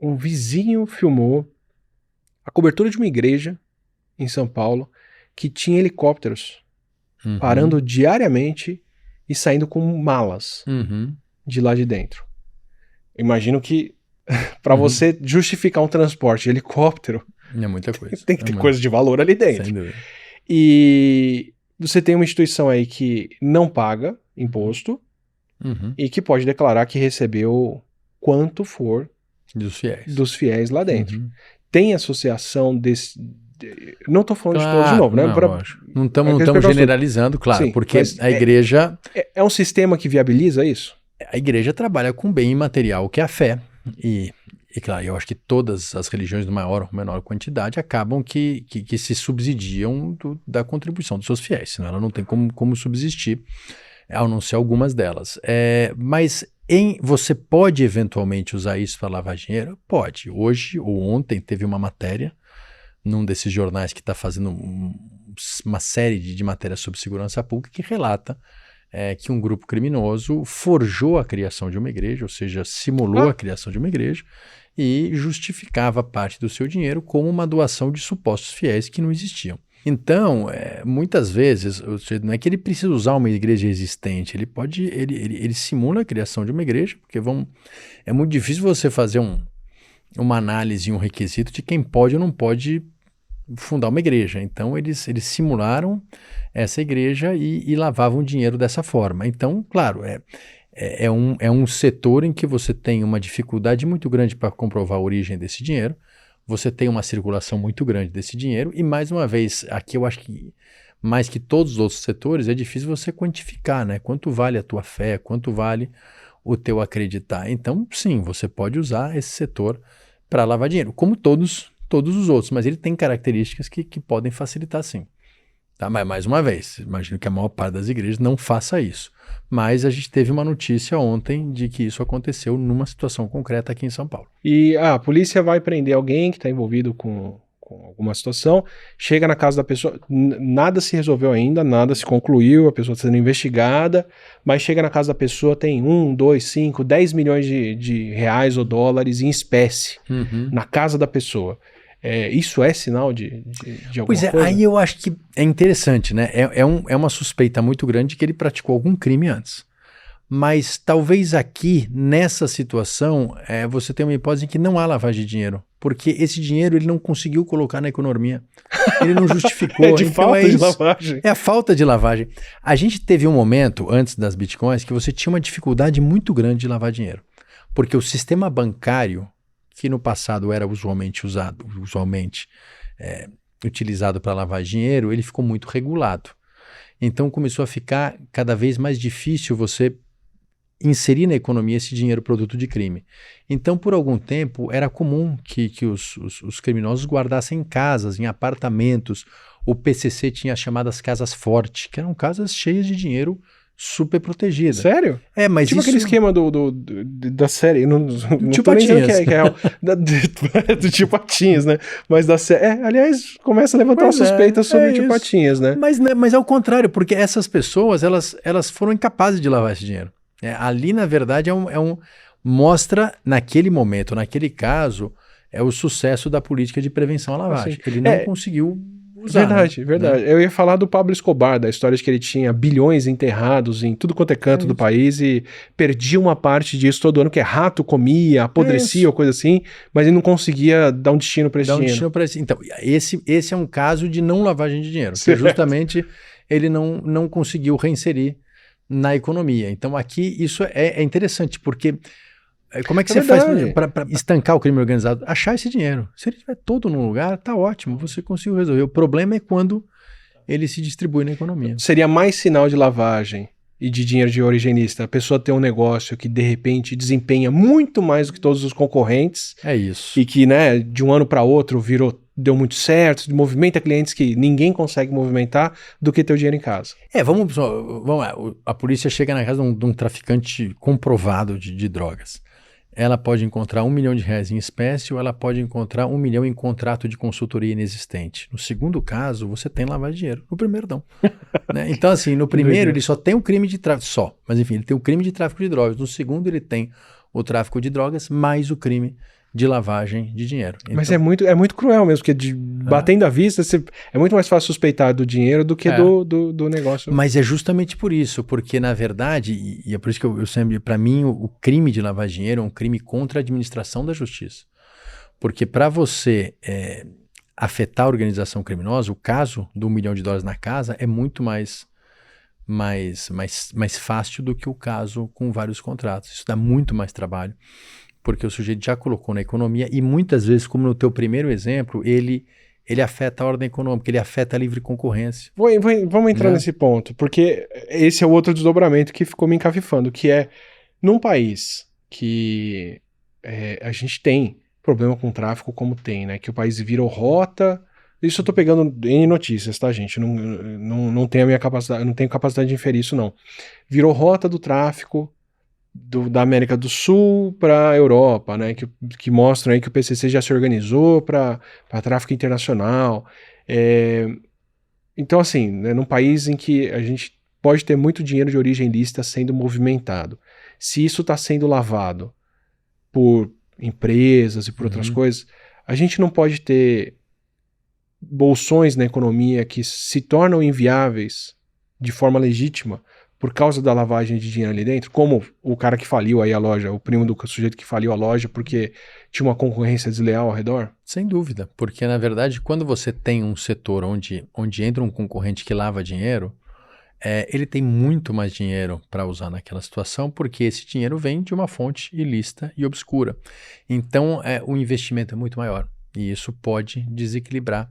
Speaker 1: Um vizinho filmou a cobertura de uma igreja em São Paulo que tinha helicópteros parando diariamente e saindo com malas de lá de dentro. Imagino que para você justificar um transporte de helicóptero,
Speaker 2: é muita coisa.
Speaker 1: Tem que ter coisa de valor ali dentro.
Speaker 2: Sem dúvida.
Speaker 1: E você tem uma instituição aí que não paga imposto e que pode declarar que recebeu quanto for dos fiéis lá dentro. Tem associação não estou falando de todos de novo, né?
Speaker 2: Não estamos generalizando, claro, sim, porque a igreja...
Speaker 1: É um sistema que viabiliza isso?
Speaker 2: A igreja trabalha com bem imaterial, que é a fé. E claro, eu acho que todas as religiões, de maior ou menor quantidade, acabam que se subsidiam da contribuição dos seus fiéis, senão ela não tem como subsistir, a não ser algumas delas. Mas você pode eventualmente usar isso para lavar dinheiro? Pode. Hoje ou ontem teve uma matéria num desses jornais que está fazendo uma série de matérias sobre segurança pública que relata que um grupo criminoso forjou a criação de uma igreja, ou seja, simulou a criação de uma igreja e justificava parte do seu dinheiro como uma doação de supostos fiéis que não existiam. Então, muitas vezes, não é que ele precisa usar uma igreja existente, ele simula a criação de uma igreja, porque é muito difícil você fazer uma análise e um requisito de quem pode ou não pode fundar uma igreja. Então, eles simularam essa igreja e lavavam dinheiro dessa forma. Então, claro, é um setor em que você tem uma dificuldade muito grande para comprovar a origem desse dinheiro, você tem uma circulação muito grande desse dinheiro e, mais uma vez, aqui eu acho que mais que todos os outros setores, é difícil você quantificar, né? Quanto vale a tua fé, quanto vale o teu acreditar. Então, sim, você pode usar esse setor para lavar dinheiro, como todos os outros, mas ele tem características que podem facilitar, sim. Tá? Mas, mais uma vez, imagino que a maior parte das igrejas não faça isso. Mas a gente teve uma notícia ontem de que isso aconteceu numa situação concreta aqui em São Paulo.
Speaker 1: E a polícia vai prender alguém que está envolvido com alguma situação, chega na casa da pessoa, nada se resolveu ainda, nada se concluiu, a pessoa está sendo investigada, mas chega na casa da pessoa, tem 1, 2, 5, 10 milhões de reais ou dólares em espécie na casa da pessoa. Isso é sinal de alguma
Speaker 2: Pois é,
Speaker 1: coisa?
Speaker 2: aí eu acho que é interessante, né? É uma suspeita muito grande que ele praticou algum crime antes. Mas talvez aqui, nessa situação, você tem uma hipótese em que não há lavagem de dinheiro. Porque esse dinheiro ele não conseguiu colocar na economia. Ele não justificou.
Speaker 1: De
Speaker 2: então
Speaker 1: falta de
Speaker 2: isso.
Speaker 1: lavagem.
Speaker 2: É a falta de lavagem. A gente teve um momento, antes das bitcoins, que você tinha uma dificuldade muito grande de lavar dinheiro. Porque o sistema bancário, que no passado era usualmente utilizado para lavar dinheiro, ele ficou muito regulado. Então começou a ficar cada vez mais difícil você inserir na economia esse dinheiro produto de crime. Então, por algum tempo, era comum que os criminosos guardassem em casas, em apartamentos. O PCC tinha as chamadas casas forte, que eram casas cheias de dinheiro super protegida.
Speaker 1: Sério?
Speaker 2: Mas
Speaker 1: tipo
Speaker 2: isso...
Speaker 1: aquele esquema da série, não
Speaker 2: Tio
Speaker 1: tô nem dizendo que
Speaker 2: Patinhas.
Speaker 1: é real, do Tio Patinhas, né? Mas da série, aliás, começa a levantar uma suspeita sobre o Tio Patinhas, né?
Speaker 2: Mas é o contrário, porque essas pessoas, elas foram incapazes de lavar esse dinheiro. Ali, na verdade, mostra naquele momento, naquele caso, o sucesso da política de prevenção à lavagem.
Speaker 1: Assim,
Speaker 2: ele não conseguiu usar.
Speaker 1: Verdade,
Speaker 2: né?
Speaker 1: verdade. Eu ia falar do Pablo Escobar, da história de que ele tinha bilhões enterrados em tudo quanto é canto do país e perdia uma parte disso todo ano, que rato comia, apodrecia ou coisa assim, mas ele não conseguia dar um destino para esse dinheiro.
Speaker 2: Então, esse é um caso de não lavagem de dinheiro, que justamente ele não conseguiu reinserir na economia. Então aqui isso é interessante, porque como é que você faz para estancar o crime organizado? Achar esse dinheiro. Se ele estiver todo num lugar, tá ótimo, você conseguiu resolver. O problema é quando ele se distribui na economia.
Speaker 1: Seria mais sinal de lavagem e de dinheiro de origem ilícita a pessoa ter um negócio que de repente desempenha muito mais do que todos os concorrentes.
Speaker 2: É isso.
Speaker 1: E que, né, de um ano para outro deu muito certo, movimenta clientes que ninguém consegue movimentar, do que ter o dinheiro em casa.
Speaker 2: Vamos lá. A polícia chega na casa de um traficante comprovado de drogas. Ela pode encontrar R$1 milhão em espécie ou ela pode encontrar R$1 milhão em contrato de consultoria inexistente. No segundo caso, você tem lavagem de dinheiro. No primeiro, não. Né? Então, assim, no primeiro ele só tem o crime de tráfico, mas enfim, ele tem o crime de tráfico de drogas. No segundo, ele tem o tráfico de drogas mais o crime de lavagem de dinheiro. Então,
Speaker 1: mas é muito cruel mesmo, porque batendo à vista, é muito mais fácil suspeitar do dinheiro do que do negócio.
Speaker 2: Mas é justamente por isso, porque na verdade, e é por isso que eu sempre, para mim, o crime de lavar dinheiro é um crime contra a administração da justiça. Porque para você afetar a organização criminosa, o caso do $1 milhão na casa é muito mais fácil do que o caso com vários contratos. Isso dá muito mais trabalho. Porque o sujeito já colocou na economia e muitas vezes, como no teu primeiro exemplo, ele afeta a ordem econômica, ele afeta a livre concorrência.
Speaker 1: Vamos entrar nesse ponto, porque esse é o outro desdobramento que ficou me encafifando, que é, num país que a gente tem problema com tráfico como tem, né, que o país virou rota, isso eu tô pegando N notícias, tá, gente, não tenho a minha capacidade, não tenho capacidade de inferir isso, não. Virou rota do tráfico da América do Sul para a Europa, né, que mostram aí que o PCC já se organizou para tráfico internacional. Então, assim, né, num país em que a gente pode ter muito dinheiro de origem ilícita sendo movimentado, se isso está sendo lavado por empresas e por outras coisas, a gente não pode ter bolsões na economia que se tornam inviáveis de forma legítima por causa da lavagem de dinheiro ali dentro, como o cara que faliu aí a loja, o primo do sujeito que faliu a loja porque tinha uma concorrência desleal ao redor?
Speaker 2: Sem dúvida, porque na verdade quando você tem um setor onde entra um concorrente que lava dinheiro, ele tem muito mais dinheiro para usar naquela situação, porque esse dinheiro vem de uma fonte ilícita e obscura. Então o investimento é muito maior e isso pode desequilibrar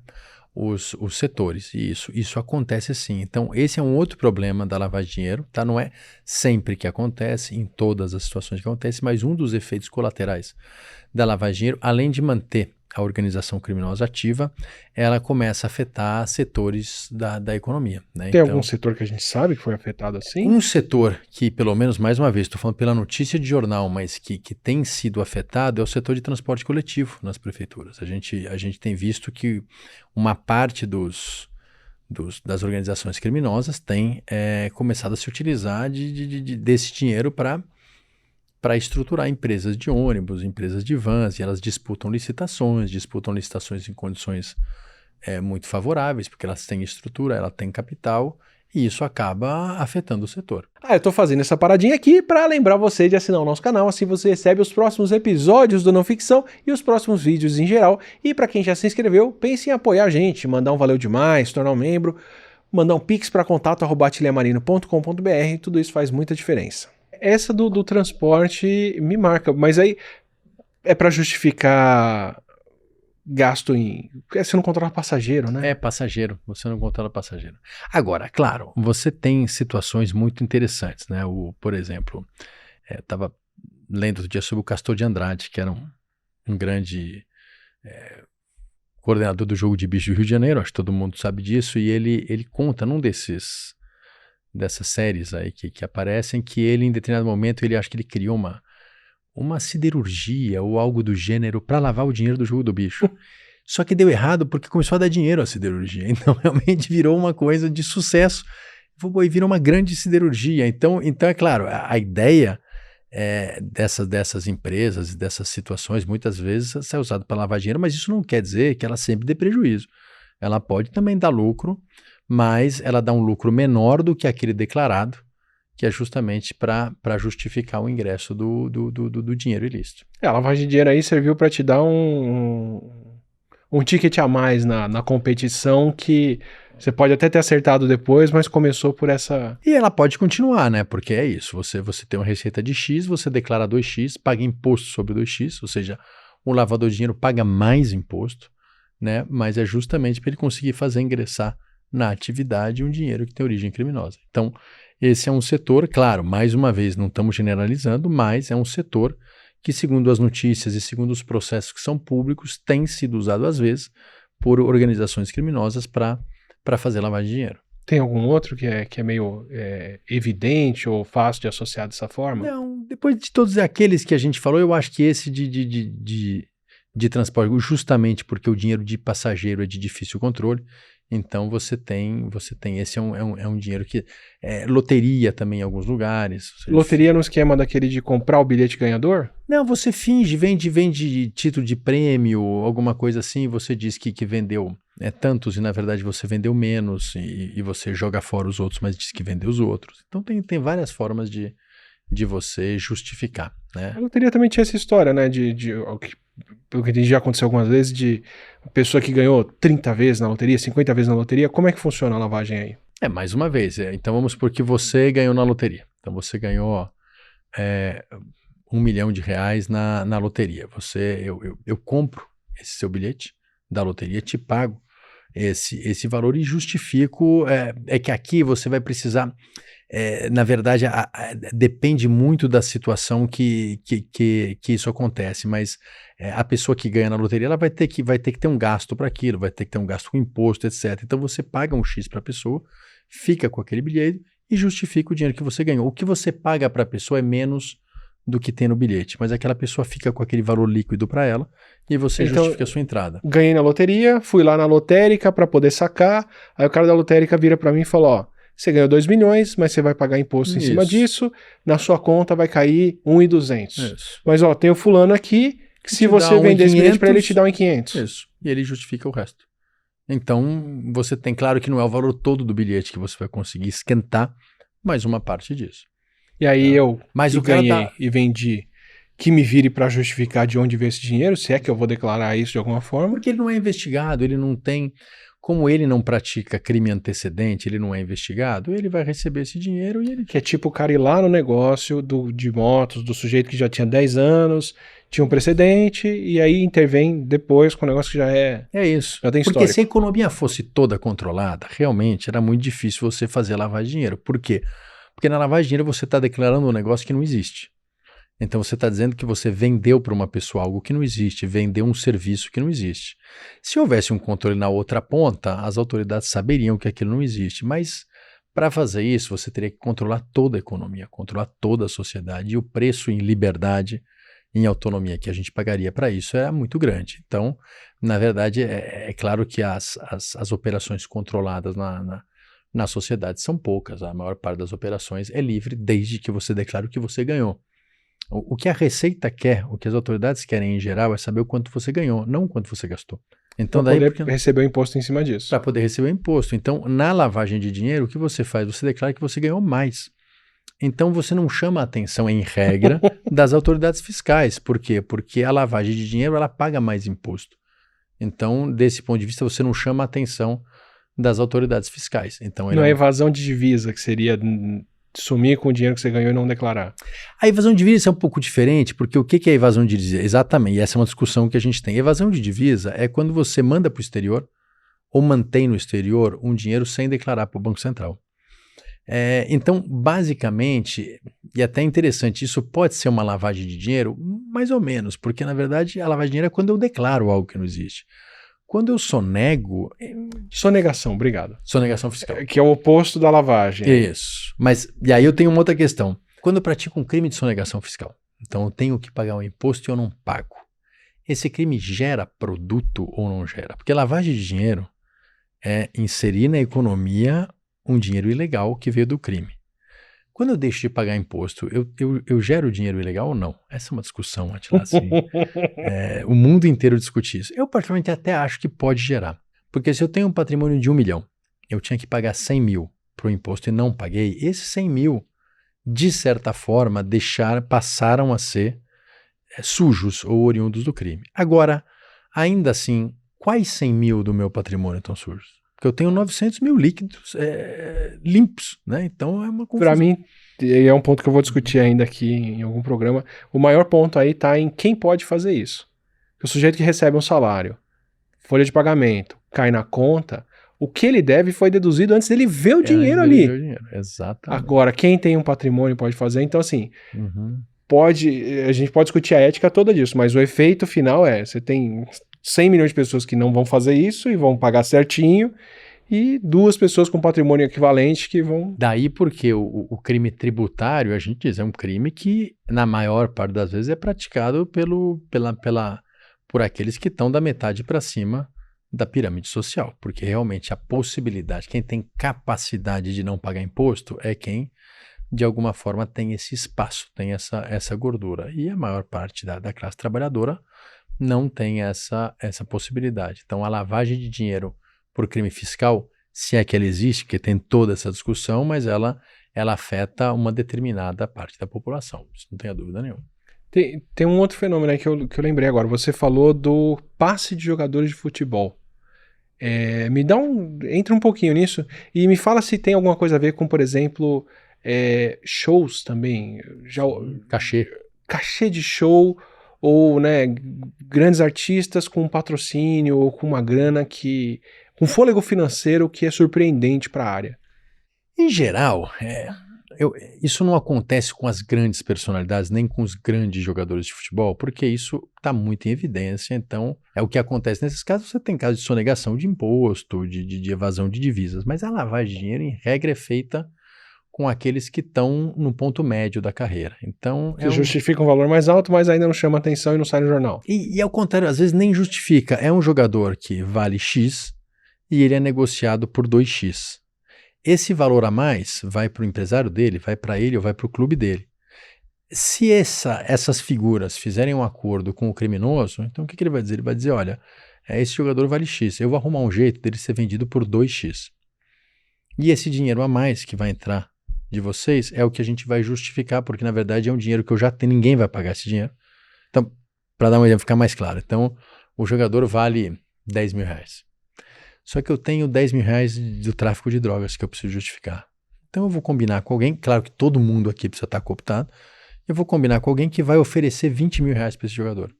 Speaker 2: os setores, e isso acontece sim. Então esse é um outro problema da lavagem de dinheiro, tá? Não é sempre que acontece, em todas as situações que acontece, mas um dos efeitos colaterais da lavagem de dinheiro, além de manter a organização criminosa ativa, ela começa a afetar setores da economia. Né?
Speaker 1: Tem algum setor que a gente sabe que foi afetado assim?
Speaker 2: Um setor que, pelo menos, mais uma vez, estou falando pela notícia de jornal, mas que tem sido afetado é o setor de transporte coletivo nas prefeituras. A gente tem visto que uma parte das organizações criminosas tem começado a se utilizar desse dinheiro para para estruturar empresas de ônibus, empresas de vans, e elas disputam licitações em condições muito favoráveis, porque elas têm estrutura, ela tem capital, e isso acaba afetando o setor.
Speaker 1: Eu tô fazendo essa paradinha aqui para lembrar você de assinar o nosso canal, assim você recebe os próximos episódios do Não Ficção e os próximos vídeos em geral. E para quem já se inscreveu, pense em apoiar a gente, mandar um valeu demais, tornar um membro, mandar um pix para contato@ateliêmarino.com.br, tudo isso faz muita diferença. Essa do transporte me marca, mas aí é para justificar gasto em... Você não controla passageiro, né?
Speaker 2: É passageiro, você não controla passageiro. Agora, claro, você tem situações muito interessantes, né? Por exemplo, estava lendo outro dia sobre o Castor de Andrade, que era um grande coordenador do jogo de bicho do Rio de Janeiro, acho que todo mundo sabe disso, e ele conta num dessas séries aí que aparecem, que ele, em determinado momento, acho que ele criou uma siderurgia ou algo do gênero para lavar o dinheiro do jogo do bicho. Só que deu errado porque começou a dar dinheiro a siderurgia. Então, realmente virou uma coisa de sucesso. E virou uma grande siderurgia. Então é claro, a ideia dessas empresas, dessas situações, muitas vezes é usada para lavar dinheiro, mas isso não quer dizer que ela sempre dê prejuízo. Ela pode também dar lucro, mas ela dá um lucro menor do que aquele declarado, que é justamente para justificar o ingresso do dinheiro ilícito.
Speaker 1: A lavagem de dinheiro aí serviu para te dar um ticket a mais na competição, que você pode até ter acertado depois, mas começou por essa...
Speaker 2: E ela pode continuar, né? Porque é isso, você tem uma receita de X, você declara 2X, paga imposto sobre 2X, ou seja, o lavador de dinheiro paga mais imposto, né? Mas é justamente para ele conseguir fazer ingressar na atividade um dinheiro que tem origem criminosa. Então, esse é um setor, claro, mais uma vez, não estamos generalizando, mas é um setor que, segundo as notícias e segundo os processos que são públicos, tem sido usado, às vezes, por organizações criminosas para fazer lavagem de dinheiro.
Speaker 1: Tem algum outro que é meio evidente ou fácil de associar dessa forma?
Speaker 2: Não, depois de todos aqueles que a gente falou, eu acho que esse de transporte, justamente porque o dinheiro de passageiro é de difícil controle, então você tem esse é um dinheiro que loteria também em alguns lugares.
Speaker 1: Loteria no esquema daquele de comprar o bilhete ganhador?
Speaker 2: Não, você finge, vende título de prêmio, alguma coisa assim, você diz que vendeu tantos e na verdade você vendeu menos e você joga fora os outros, mas diz que vendeu os outros. Então tem várias formas de você justificar, né?
Speaker 1: A loteria também tinha essa história, né, pelo que entendi, já aconteceu algumas vezes, de pessoa que ganhou 30 vezes na loteria, 50 vezes na loteria. Como é que funciona a lavagem aí?
Speaker 2: Mais uma vez, então vamos supor que você ganhou na loteria. Então você ganhou R$1 milhão na loteria. Eu compro esse seu bilhete da loteria, te pago esse valor e justifico, que aqui você vai precisar, na verdade, depende muito da situação que isso acontece, mas a pessoa que ganha na loteria, ela vai ter que ter um gasto para aquilo, vai ter que ter um gasto com imposto, etc. Então você paga um X para a pessoa, fica com aquele bilhete e justifica o dinheiro que você ganhou. O que você paga para a pessoa é menos do que tem no bilhete, mas aquela pessoa fica com aquele valor líquido para ela e você justifica a sua entrada.
Speaker 1: Ganhei na loteria, fui lá na lotérica para poder sacar, aí o cara da lotérica vira para mim e falou, ó, você ganhou 2 milhões, mas você vai pagar imposto em cima disso, na sua conta vai cair 1.200. Mas ó, tem o fulano aqui, que se você vender esse bilhete para ele, te dá 1.500.
Speaker 2: Isso, e ele justifica o resto. Então, você tem, claro que não é o valor todo do bilhete que você vai conseguir esquentar, mas uma parte disso.
Speaker 1: E aí
Speaker 2: mas
Speaker 1: que ganhei e vendi, que me vire para justificar de onde veio esse dinheiro, se é que eu vou declarar isso de alguma forma.
Speaker 2: Porque ele não é investigado, ele não tem... Como ele não pratica crime antecedente, ele não é investigado, ele vai receber esse dinheiro e ele...
Speaker 1: Que é tipo o cara ir lá no negócio de motos, do sujeito que já tinha 10 anos, tinha um precedente, e aí intervém depois com o negócio que já é...
Speaker 2: É isso.
Speaker 1: Já tem
Speaker 2: Porque
Speaker 1: histórico.
Speaker 2: se a economia fosse toda controlada, realmente era muito difícil você fazer lavagem de dinheiro. Por quê? Porque na lavagem de dinheiro você está declarando um negócio que não existe. Então você está dizendo que você vendeu para uma pessoa algo que não existe, vendeu um serviço que não existe. Se houvesse um controle na outra ponta, as autoridades saberiam que aquilo não existe, mas para fazer isso você teria que controlar toda a economia, controlar toda a sociedade, e o preço em liberdade, em autonomia que a gente pagaria para isso era muito grande. Então, na verdade, é claro que as operações controladas na sociedade são poucas, a maior parte das operações é livre desde que você declare o que você ganhou. O que a Receita quer, o que as autoridades querem em geral, é saber o quanto você ganhou, não o quanto você gastou. Então,
Speaker 1: Para poder receber o imposto em cima disso.
Speaker 2: Para poder receber o imposto. Então, na lavagem de dinheiro, o que você faz? Você declara que você ganhou mais. Então, você não chama a atenção, em regra, das autoridades fiscais. Por quê? Porque a lavagem de dinheiro, ela paga mais imposto. Então, desse ponto de vista, você não chama a atenção das autoridades fiscais. Então,
Speaker 1: não é evasão de divisa, que seria sumir com o dinheiro que você ganhou e não declarar.
Speaker 2: A evasão de divisa é um pouco diferente, porque o que é evasão de divisa? Exatamente, e essa é uma discussão que a gente tem. Evasão de divisa é quando você manda para o exterior ou mantém no exterior um dinheiro sem declarar para o Banco Central. Então, basicamente, e até interessante, isso pode ser uma lavagem de dinheiro, mais ou menos, porque na verdade a lavagem de dinheiro é quando eu declaro algo que não existe. Quando eu sonego...
Speaker 1: Sonegação, obrigado.
Speaker 2: Sonegação fiscal.
Speaker 1: Que é o oposto da lavagem.
Speaker 2: Isso. Mas, e aí eu tenho uma outra questão. Quando eu pratico um crime de sonegação fiscal, então eu tenho que pagar um imposto e eu não pago. Esse crime gera produto ou não gera? Porque lavagem de dinheiro é inserir na economia um dinheiro ilegal que veio do crime. Quando eu deixo de pagar imposto, eu gero dinheiro ilegal ou não? Essa é uma discussão, Atila, assim. O mundo inteiro discute isso. Eu particularmente até acho que pode gerar. Porque se eu tenho um patrimônio de 1 milhão, eu tinha que pagar 100 mil para o imposto e não paguei, esses 100 mil, de certa forma, passaram a ser sujos ou oriundos do crime. Agora, ainda assim, quais 100 mil do meu patrimônio estão sujos? Porque eu tenho 900 mil líquidos limpos, né? Então é uma confusão.
Speaker 1: Para mim, é um ponto que eu vou discutir ainda aqui em algum programa. O maior ponto aí está em quem pode fazer isso. O sujeito que recebe um salário, folha de pagamento, cai na conta, o que ele deve foi deduzido antes dele ver o dinheiro ali.
Speaker 2: Ver o dinheiro. Exatamente.
Speaker 1: Agora, quem tem um patrimônio pode fazer. Então, assim, a gente pode discutir a ética toda disso, mas o efeito final você tem 100 milhões de pessoas que não vão fazer isso e vão pagar certinho, e 2 pessoas com patrimônio equivalente que vão...
Speaker 2: Daí porque o crime tributário, a gente diz, é um crime que, na maior parte das vezes, é praticado por aqueles que estão da metade para cima da pirâmide social, porque realmente a possibilidade, quem tem capacidade de não pagar imposto é quem, de alguma forma, tem esse espaço, tem essa gordura. E a maior parte da classe trabalhadora não tem essa possibilidade. Então, a lavagem de dinheiro por crime fiscal, se é que ela existe, porque tem toda essa discussão, mas ela afeta uma determinada parte da população. Isso não tem dúvida nenhuma.
Speaker 1: Tem um outro fenômeno aí que eu lembrei agora. Você falou do passe de jogadores de futebol. Entra um pouquinho nisso e me fala se tem alguma coisa a ver com, por exemplo, shows também. Cachê de show, ou, né, grandes artistas com patrocínio ou com uma grana com fôlego financeiro que é surpreendente para a área.
Speaker 2: Em geral, isso não acontece com as grandes personalidades, nem com os grandes jogadores de futebol, porque isso está muito em evidência. Então, é o que acontece nesses casos. Você tem casos de sonegação de imposto, de evasão de divisas, mas a lavagem de dinheiro, em regra, é feita com aqueles que estão no ponto médio da carreira. Então,
Speaker 1: que justifica um valor mais alto, mas ainda não chama atenção e não sai no jornal.
Speaker 2: E ao contrário, às vezes nem justifica. É um jogador que vale X e ele é negociado por 2X. Esse valor a mais vai para o empresário dele, vai para ele ou vai para o clube dele. Se essas figuras fizerem um acordo com o criminoso, então o que ele vai dizer? Ele vai dizer, olha, esse jogador vale X, eu vou arrumar um jeito dele ser vendido por 2X. E esse dinheiro a mais que vai entrar de vocês é o que a gente vai justificar, porque na verdade é um dinheiro que eu já tenho, ninguém vai pagar esse dinheiro. Então, para dar um exemplo, ficar mais claro. Então, o jogador vale 10 mil reais. Só que eu tenho 10 mil reais do tráfico de drogas que eu preciso justificar. Então eu vou combinar com alguém, claro que todo mundo aqui precisa estar cooptado, eu vou combinar com alguém que vai oferecer 20 mil reais para esse jogador.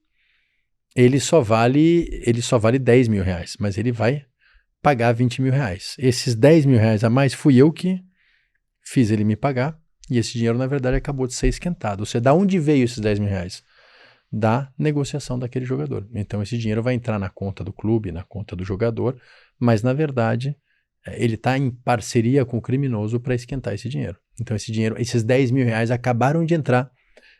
Speaker 2: Ele só vale 10 mil reais, mas ele vai pagar 20 mil reais. Esses 10 mil reais a mais fui eu que fiz ele me pagar, e esse dinheiro na verdade acabou de ser esquentado. Ou seja, da onde veio esses 10 mil reais? Da negociação daquele jogador. Então esse dinheiro vai entrar na conta do clube, na conta do jogador, mas na verdade ele está em parceria com o criminoso para esquentar esse dinheiro. Então esse dinheiro, esses 10 mil reais acabaram de entrar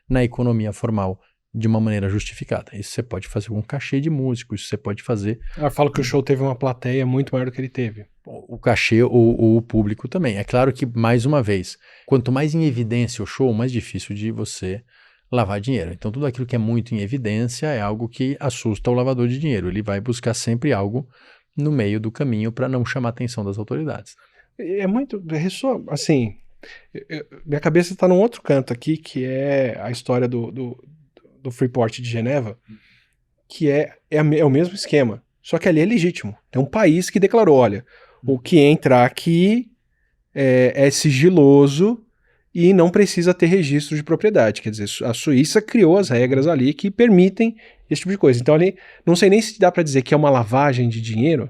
Speaker 2: na economia formal de uma maneira justificada. Isso você pode fazer com um cachê de músico, isso você pode fazer...
Speaker 1: Eu falo que o show teve uma plateia muito maior do que ele teve.
Speaker 2: O cachê ou o público também. É claro que, mais uma vez, quanto mais em evidência o show, mais difícil de você lavar dinheiro. Então, tudo aquilo que é muito em evidência é algo que assusta o lavador de dinheiro. Ele vai buscar sempre algo no meio do caminho para não chamar a atenção das autoridades.
Speaker 1: É muito, assim, minha cabeça está num outro canto aqui, que é a história do Freeport de Geneva, que é o mesmo esquema, só que ali é legítimo. É um país que declarou, olha, o que entrar aqui é sigiloso e não precisa ter registro de propriedade. Quer dizer, a Suíça criou as regras ali que permitem esse tipo de coisa. Então ali, não sei nem se dá para dizer que é uma lavagem de dinheiro,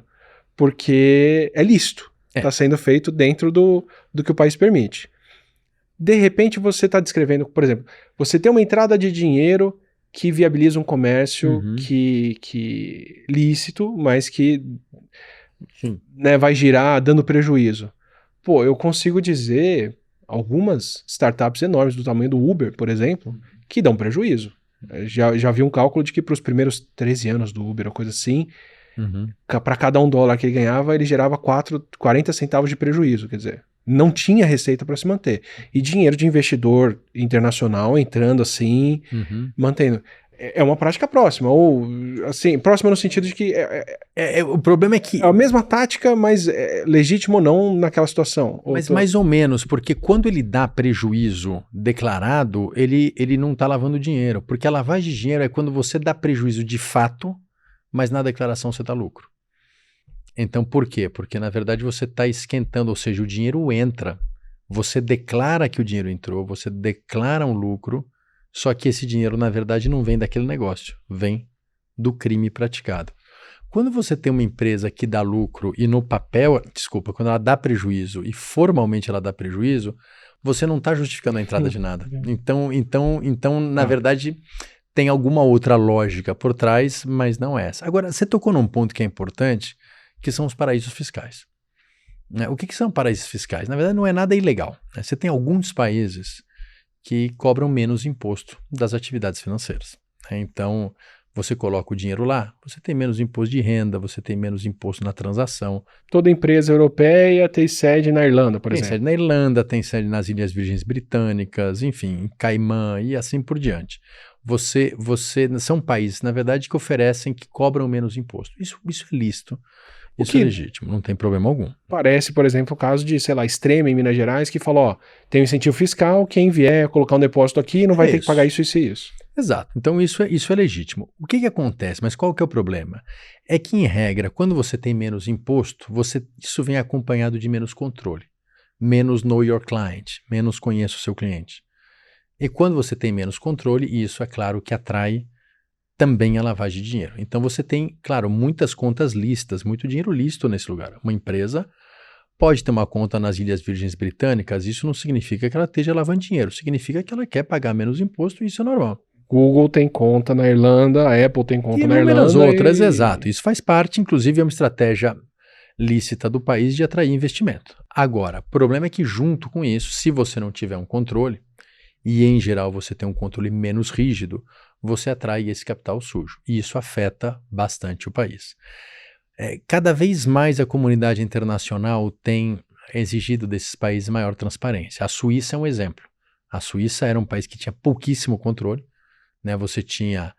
Speaker 1: porque é lícito. Está sendo feito dentro do que o país permite. De repente você está descrevendo, por exemplo, você tem uma entrada de dinheiro que viabiliza um comércio que lícito, mas que né, vai girar dando prejuízo. Pô, eu consigo dizer algumas startups enormes do tamanho do Uber, por exemplo, que dão prejuízo. Já vi um cálculo de que para os primeiros 13 anos do Uber, ou coisa assim, para cada $1 que ele ganhava, ele gerava 40 centavos de prejuízo, quer dizer, não tinha receita para se manter. E dinheiro de investidor internacional entrando assim, mantendo. É uma prática próxima, ou assim, próxima no sentido de que
Speaker 2: o problema é que...
Speaker 1: É a mesma tática, mas legítimo ou não naquela situação.
Speaker 2: Mas mais ou menos, porque quando ele dá prejuízo declarado, ele não está lavando dinheiro. Porque a lavagem de dinheiro é quando você dá prejuízo de fato, mas na declaração você dá lucro. Então, por quê? Porque, na verdade, você está esquentando, ou seja, o dinheiro entra, você declara que o dinheiro entrou, você declara um lucro, só que esse dinheiro, na verdade, não vem daquele negócio, vem do crime praticado. Quando você tem uma empresa que dá lucro e no papel, quando ela dá prejuízo e formalmente ela dá prejuízo, você não está justificando a entrada de nada. Então, na verdade, tem alguma outra lógica por trás, mas não essa. Agora, você tocou num ponto que é importante, que são os paraísos fiscais. O que são paraísos fiscais? Na verdade, não é nada ilegal. Você tem alguns países que cobram menos imposto das atividades financeiras. Então, você coloca o dinheiro lá, você tem menos imposto de renda, você tem menos imposto na transação.
Speaker 1: Toda empresa europeia tem sede na Irlanda, por exemplo.
Speaker 2: Tem sede na Irlanda, tem sede nas Ilhas Virgens Britânicas, enfim, em Caimã e assim por diante. São países, na verdade, que oferecem, que cobram menos imposto. Isso é lícito. Isso é legítimo, não tem problema algum.
Speaker 1: Parece, por exemplo, o caso de, sei lá, Extrema em Minas Gerais, que falou, ó, tem um incentivo fiscal, quem vier colocar um depósito aqui não vai ter que pagar isso e isso.
Speaker 2: Exato, então isso é legítimo. O que acontece? Mas qual que é o problema? É que, em regra, quando você tem menos imposto, isso vem acompanhado de menos controle, menos know your client, menos conheça o seu cliente. E quando você tem menos controle, isso é claro que atrai também a lavagem de dinheiro. Então você tem, claro, muitas contas listas, muito dinheiro lícito nesse lugar. Uma empresa pode ter uma conta nas Ilhas Virgens Britânicas, isso não significa que ela esteja lavando dinheiro, significa que ela quer pagar menos imposto e isso é normal.
Speaker 1: Google tem conta na Irlanda, a Apple tem conta na Irlanda. E
Speaker 2: inúmeras outras, exato. Isso faz parte, inclusive, é uma estratégia lícita do país de atrair investimento. Agora, o problema é que junto com isso, se você não tiver um controle, e em geral você tem um controle menos rígido, você atrai esse capital sujo. E isso afeta bastante o país. Cada vez mais a comunidade internacional tem exigido desses países maior transparência. A Suíça é um exemplo. A Suíça era um país que tinha pouquíssimo controle, né? Você tinha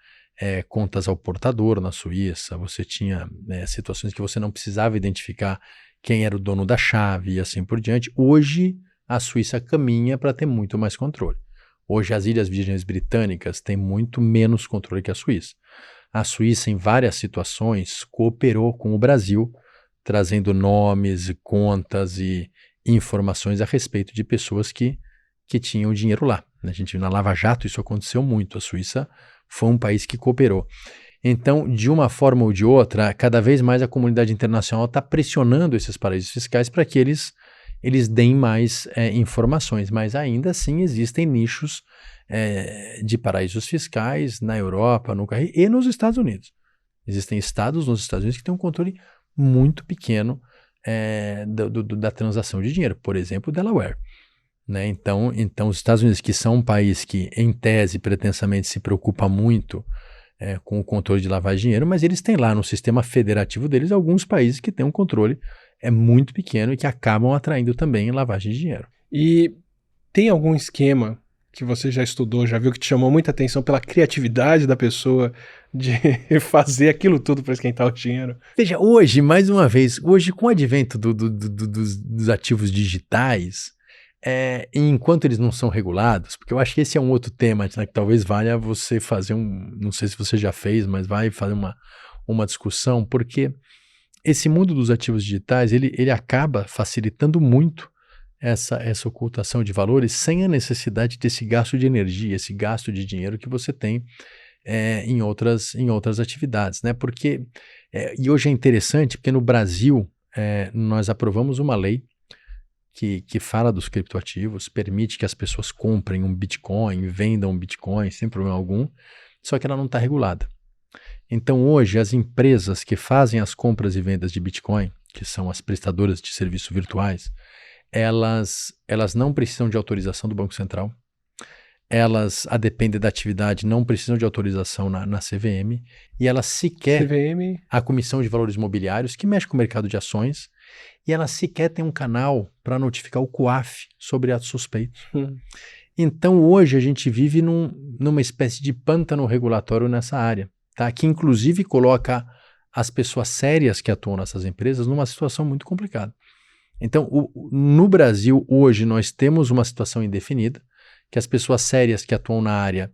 Speaker 2: contas ao portador na Suíça, você tinha situações que você não precisava identificar quem era o dono da chave e assim por diante. Hoje, a Suíça caminha para ter muito mais controle. Hoje, as Ilhas Virgens Britânicas têm muito menos controle que a Suíça. A Suíça, em várias situações, cooperou com o Brasil, trazendo nomes, contas e informações a respeito de pessoas que tinham dinheiro lá. A gente viu na Lava Jato, isso aconteceu muito. A Suíça foi um país que cooperou. Então, de uma forma ou de outra, cada vez mais a comunidade internacional está pressionando esses paraísos fiscais para que eles deem mais informações, mas ainda assim existem nichos de paraísos fiscais na Europa, no Caribe e nos Estados Unidos. Existem estados nos Estados Unidos que têm um controle muito pequeno da transação de dinheiro, por exemplo, Delaware. Né? Então, os Estados Unidos, que são um país que, em tese, pretensamente se preocupa muito com o controle de lavagem de dinheiro, mas eles têm lá no sistema federativo deles alguns países que têm um controle muito pequeno e que acabam atraindo também lavagem de dinheiro.
Speaker 1: E tem algum esquema que você já estudou, já viu que te chamou muita atenção pela criatividade da pessoa de fazer aquilo tudo para esquentar o dinheiro?
Speaker 2: Veja, hoje, mais uma vez, hoje com o advento dos ativos digitais, enquanto eles não são regulados, porque eu acho que esse é um outro tema, né, que talvez valha você fazer não sei se você já fez, mas vai fazer uma discussão, porque esse mundo dos ativos digitais, ele acaba facilitando muito essa ocultação de valores sem a necessidade desse gasto de energia, esse gasto de dinheiro que você tem em outras atividades, né? Porque, e hoje é interessante, porque no Brasil nós aprovamos uma lei que fala dos criptoativos, permite que as pessoas comprem um Bitcoin, vendam um Bitcoin sem problema algum, só que ela não está regulada. Então hoje as empresas que fazem as compras e vendas de Bitcoin, que são as prestadoras de serviços virtuais, elas não precisam de autorização do Banco Central, elas, a depender da atividade, não precisam de autorização na CVM, e elas sequer,
Speaker 1: CVM,
Speaker 2: a Comissão de Valores Mobiliários, que mexe com o mercado de ações, e elas sequer têm um canal para notificar o COAF sobre atos suspeitos. Então hoje a gente vive numa espécie de pântano regulatório nessa área, tá? Que inclusive coloca as pessoas sérias que atuam nessas empresas numa situação muito complicada. Então, no Brasil, hoje, nós temos uma situação indefinida, que as pessoas sérias que atuam na área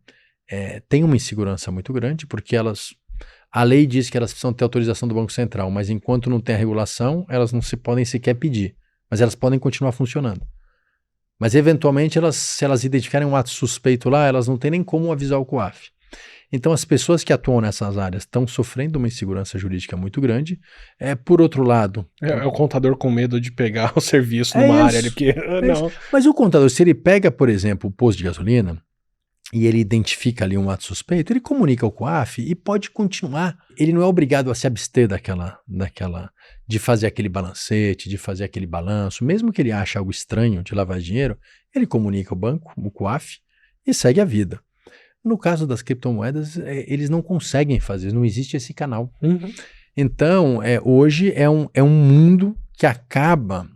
Speaker 2: têm uma insegurança muito grande, porque a lei diz que elas precisam ter autorização do Banco Central, mas enquanto não tem a regulação, elas não se podem sequer pedir, mas elas podem continuar funcionando. Mas, eventualmente, se elas identificarem um ato suspeito lá, elas não têm nem como avisar o COAF. Então, as pessoas que atuam nessas áreas estão sofrendo uma insegurança jurídica muito grande. Por outro lado...
Speaker 1: É o contador com medo de pegar o serviço numa área ali, porque... não.
Speaker 2: Mas o contador, se ele pega, por exemplo, o posto de gasolina e ele identifica ali um ato suspeito, ele comunica ao COAF e pode continuar. Ele não é obrigado a se abster de fazer aquele balancete, de fazer aquele balanço. Mesmo que ele ache algo estranho de lavar dinheiro, ele comunica ao banco, o COAF, e segue a vida. No caso das criptomoedas, eles não conseguem fazer, não existe esse canal. Então, hoje é um mundo que acaba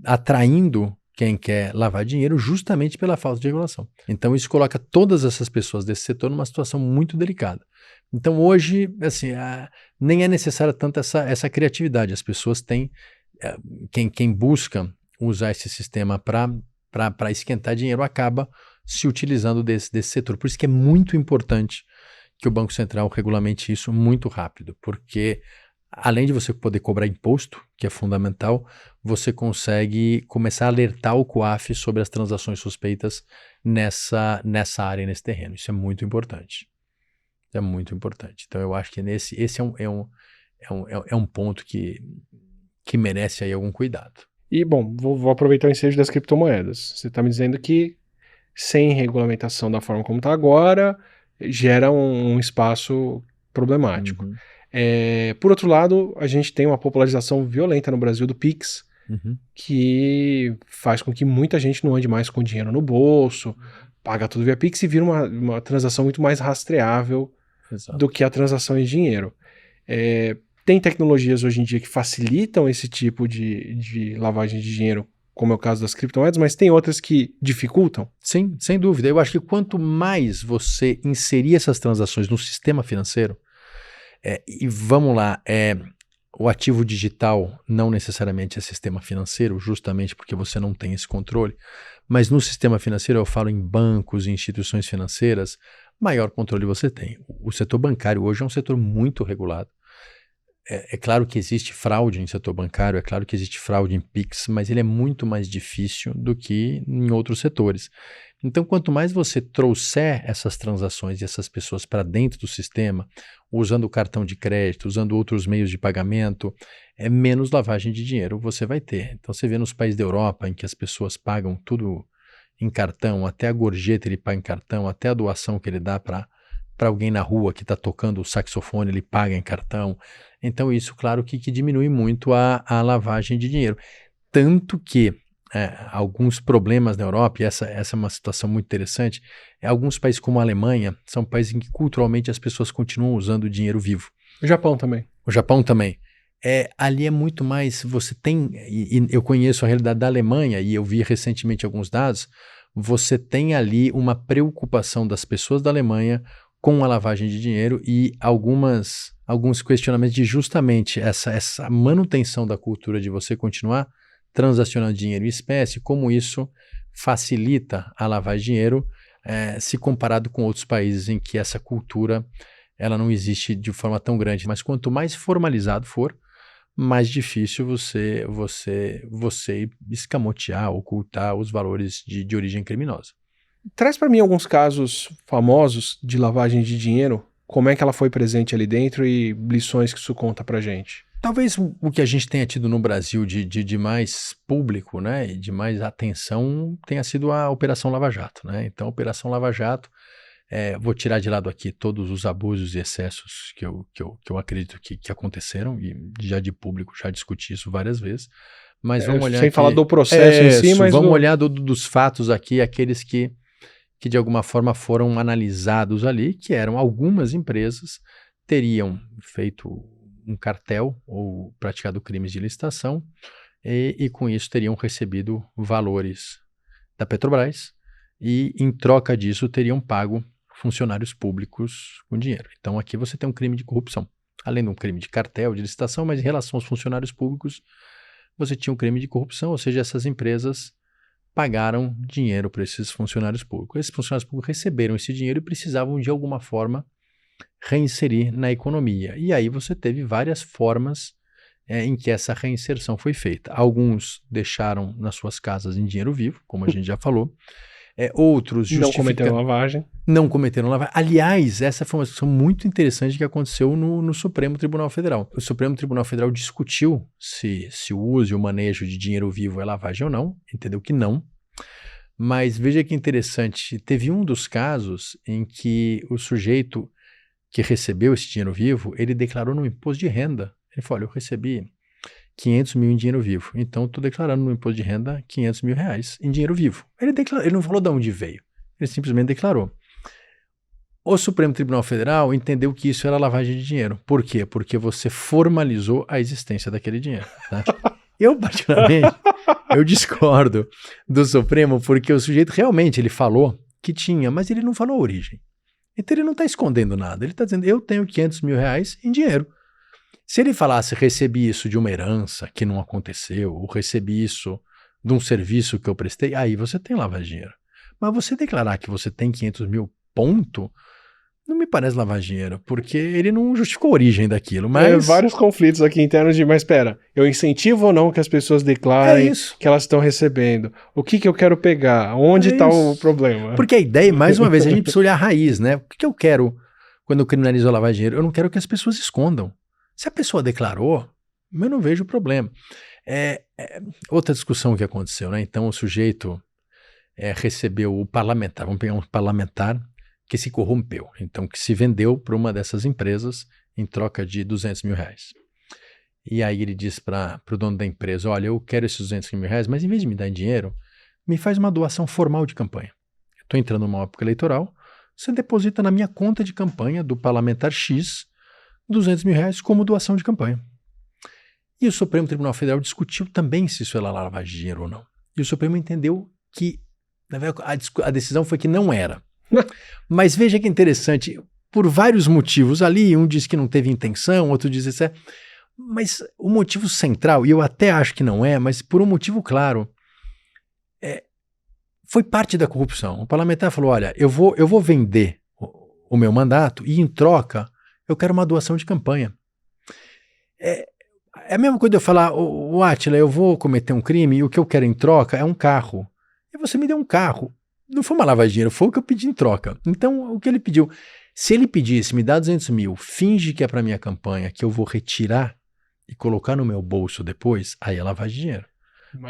Speaker 2: atraindo quem quer lavar dinheiro justamente pela falta de regulação. Então, isso coloca todas essas pessoas desse setor numa situação muito delicada. Então, hoje, assim, nem é necessária tanto essa criatividade. As pessoas têm, quem busca usar esse sistema para esquentar dinheiro acaba se utilizando desse setor. Por isso que é muito importante que o Banco Central regulamente isso muito rápido, porque além de você poder cobrar imposto, que é fundamental, você consegue começar a alertar o COAF sobre as transações suspeitas nessa área, nesse terreno. Isso é muito importante. É muito importante. Então eu acho que esse é um ponto que merece aí algum cuidado.
Speaker 1: E, bom, vou aproveitar o ensejo das criptomoedas. Você está me dizendo que sem regulamentação da forma como está agora, gera um espaço problemático. Por outro lado, a gente tem uma popularização violenta no Brasil do Pix, que faz com que muita gente não ande mais com dinheiro no bolso, paga tudo via Pix e vira uma transação muito mais rastreável do que a transação em dinheiro. Tem tecnologias hoje em dia que facilitam esse tipo de lavagem de dinheiro, como é o caso das criptomoedas, mas tem outras que dificultam?
Speaker 2: Sim, sem dúvida. Eu acho que quanto mais você inserir essas transações no sistema financeiro, e vamos lá, o ativo digital não necessariamente é sistema financeiro, justamente porque você não tem esse controle, mas no sistema financeiro, eu falo em bancos e instituições financeiras, maior controle você tem. O setor bancário hoje é um setor muito regulado. É claro que existe fraude em setor bancário, é claro que existe fraude em Pix, mas ele é muito mais difícil do que em outros setores. Então, quanto mais você trouxer essas transações e essas pessoas para dentro do sistema, usando o cartão de crédito, usando outros meios de pagamento, menos lavagem de dinheiro você vai ter. Então, você vê nos países da Europa, em que as pessoas pagam tudo em cartão, até a gorjeta ele paga em cartão, até a doação que ele dá para alguém na rua que está tocando o saxofone, ele paga em cartão. Então isso, claro, que diminui muito a lavagem de dinheiro. Tanto que alguns problemas na Europa, e essa é uma situação muito interessante, alguns países como a Alemanha, são países em que culturalmente as pessoas continuam usando o dinheiro vivo.
Speaker 1: O Japão também.
Speaker 2: O Japão também. Ali é muito mais, você tem, e eu conheço a realidade da Alemanha, e eu vi recentemente alguns dados, você tem ali uma preocupação das pessoas da Alemanha com a lavagem de dinheiro e alguns questionamentos de justamente essa manutenção da cultura de você continuar transacionando dinheiro em espécie, como isso facilita a lavagem de dinheiro, se comparado com outros países em que essa cultura ela não existe de forma tão grande. Mas quanto mais formalizado for, mais difícil você escamotear, ocultar os valores de origem criminosa.
Speaker 1: Traz para mim alguns casos famosos de lavagem de dinheiro, como é que ela foi presente ali dentro e lições que isso conta pra gente.
Speaker 2: Talvez o que a gente tenha tido no Brasil de mais público, né, e de mais atenção tenha sido a Operação Lava Jato, né? Então, a Operação Lava Jato, vou tirar de lado aqui todos os abusos e excessos que eu acredito que aconteceram, e já de público já discuti isso várias vezes, mas vamos olhar
Speaker 1: sem
Speaker 2: aqui,
Speaker 1: falar do processo em si, mas
Speaker 2: vamos olhar dos fatos aqui, aqueles que de alguma forma foram analisados ali, que eram algumas empresas teriam feito um cartel ou praticado crimes de licitação e com isso teriam recebido valores da Petrobras e em troca disso teriam pago funcionários públicos com dinheiro. Então aqui você tem um crime de corrupção, além de um crime de cartel, de licitação, mas em relação aos funcionários públicos você tinha um crime de corrupção, ou seja, essas empresas pagaram dinheiro para esses funcionários públicos. Esses funcionários públicos receberam esse dinheiro e precisavam de alguma forma reinserir na economia. E aí você teve várias formas em que essa reinserção foi feita. Alguns deixaram nas suas casas em dinheiro vivo, como a gente já falou. Outros
Speaker 1: não cometeram lavagem.
Speaker 2: Não cometeram lavagem. Aliás, essa foi uma discussão muito interessante que aconteceu no Supremo Tribunal Federal. O Supremo Tribunal Federal discutiu se o uso e o manejo de dinheiro vivo é lavagem ou não. Entendeu que não. Mas veja que interessante, teve um dos casos em que o sujeito que recebeu esse dinheiro vivo, ele declarou no imposto de renda. Ele falou, olha, eu recebi 500 mil em dinheiro vivo, então estou declarando no imposto de renda 500 mil reais em dinheiro vivo. Ele não falou de onde veio, ele simplesmente declarou. O Supremo Tribunal Federal entendeu que isso era lavagem de dinheiro. Por quê? Porque você formalizou a existência daquele dinheiro. Tá? Eu, particularmente, eu discordo do Supremo porque o sujeito realmente ele falou que tinha, mas ele não falou a origem. Então ele não está escondendo nada, ele está dizendo, eu tenho 500 mil reais em dinheiro. Se ele falasse, recebi isso de uma herança que não aconteceu, ou recebi isso de um serviço que eu prestei, aí você tem lavagem de dinheiro. Mas você declarar que você tem 500 mil ponto, não me parece lavagem de dinheiro, porque ele não justificou a origem daquilo, mas...
Speaker 1: vários conflitos aqui internos de, mas espera, eu incentivo ou não que as pessoas declarem que elas estão recebendo? O que eu quero pegar? Onde está o problema?
Speaker 2: Porque a ideia, mais uma vez, a gente precisa olhar a raiz, né? O que eu quero quando eu criminalizo a lavagem de dinheiro? Eu não quero que as pessoas escondam. Se a pessoa declarou, eu não vejo problema. Outra discussão que aconteceu, né? Então o sujeito recebeu o parlamentar, vamos pegar um parlamentar que se corrompeu, então que se vendeu para uma dessas empresas em troca de 200 mil reais. E aí ele diz para o dono da empresa, olha, eu quero esses 200 mil reais, mas em vez de me dar em dinheiro, me faz uma doação formal de campanha. Eu estou entrando numa época eleitoral, você deposita na minha conta de campanha do parlamentar X 200 mil reais como doação de campanha. E o Supremo Tribunal Federal discutiu também se isso era lavagem de dinheiro ou não. E o Supremo entendeu que na verdade, a decisão foi que não era. Mas veja que interessante, por vários motivos ali, um diz que não teve intenção, outro diz isso mas o motivo central, e eu até acho que não é, mas por um motivo claro, foi parte da corrupção. O parlamentar falou, olha, eu vou vender o meu mandato e em troca eu quero uma doação de campanha. É a mesma coisa de eu falar, o Átila, eu vou cometer um crime e o que eu quero em troca é um carro. E você me deu um carro. Não foi uma lavagem de dinheiro, foi o que eu pedi em troca. Então, o que ele pediu? Se ele pedisse, me dá 200 mil, finge que é para minha campanha, que eu vou retirar e colocar no meu bolso depois, aí é lavagem de dinheiro.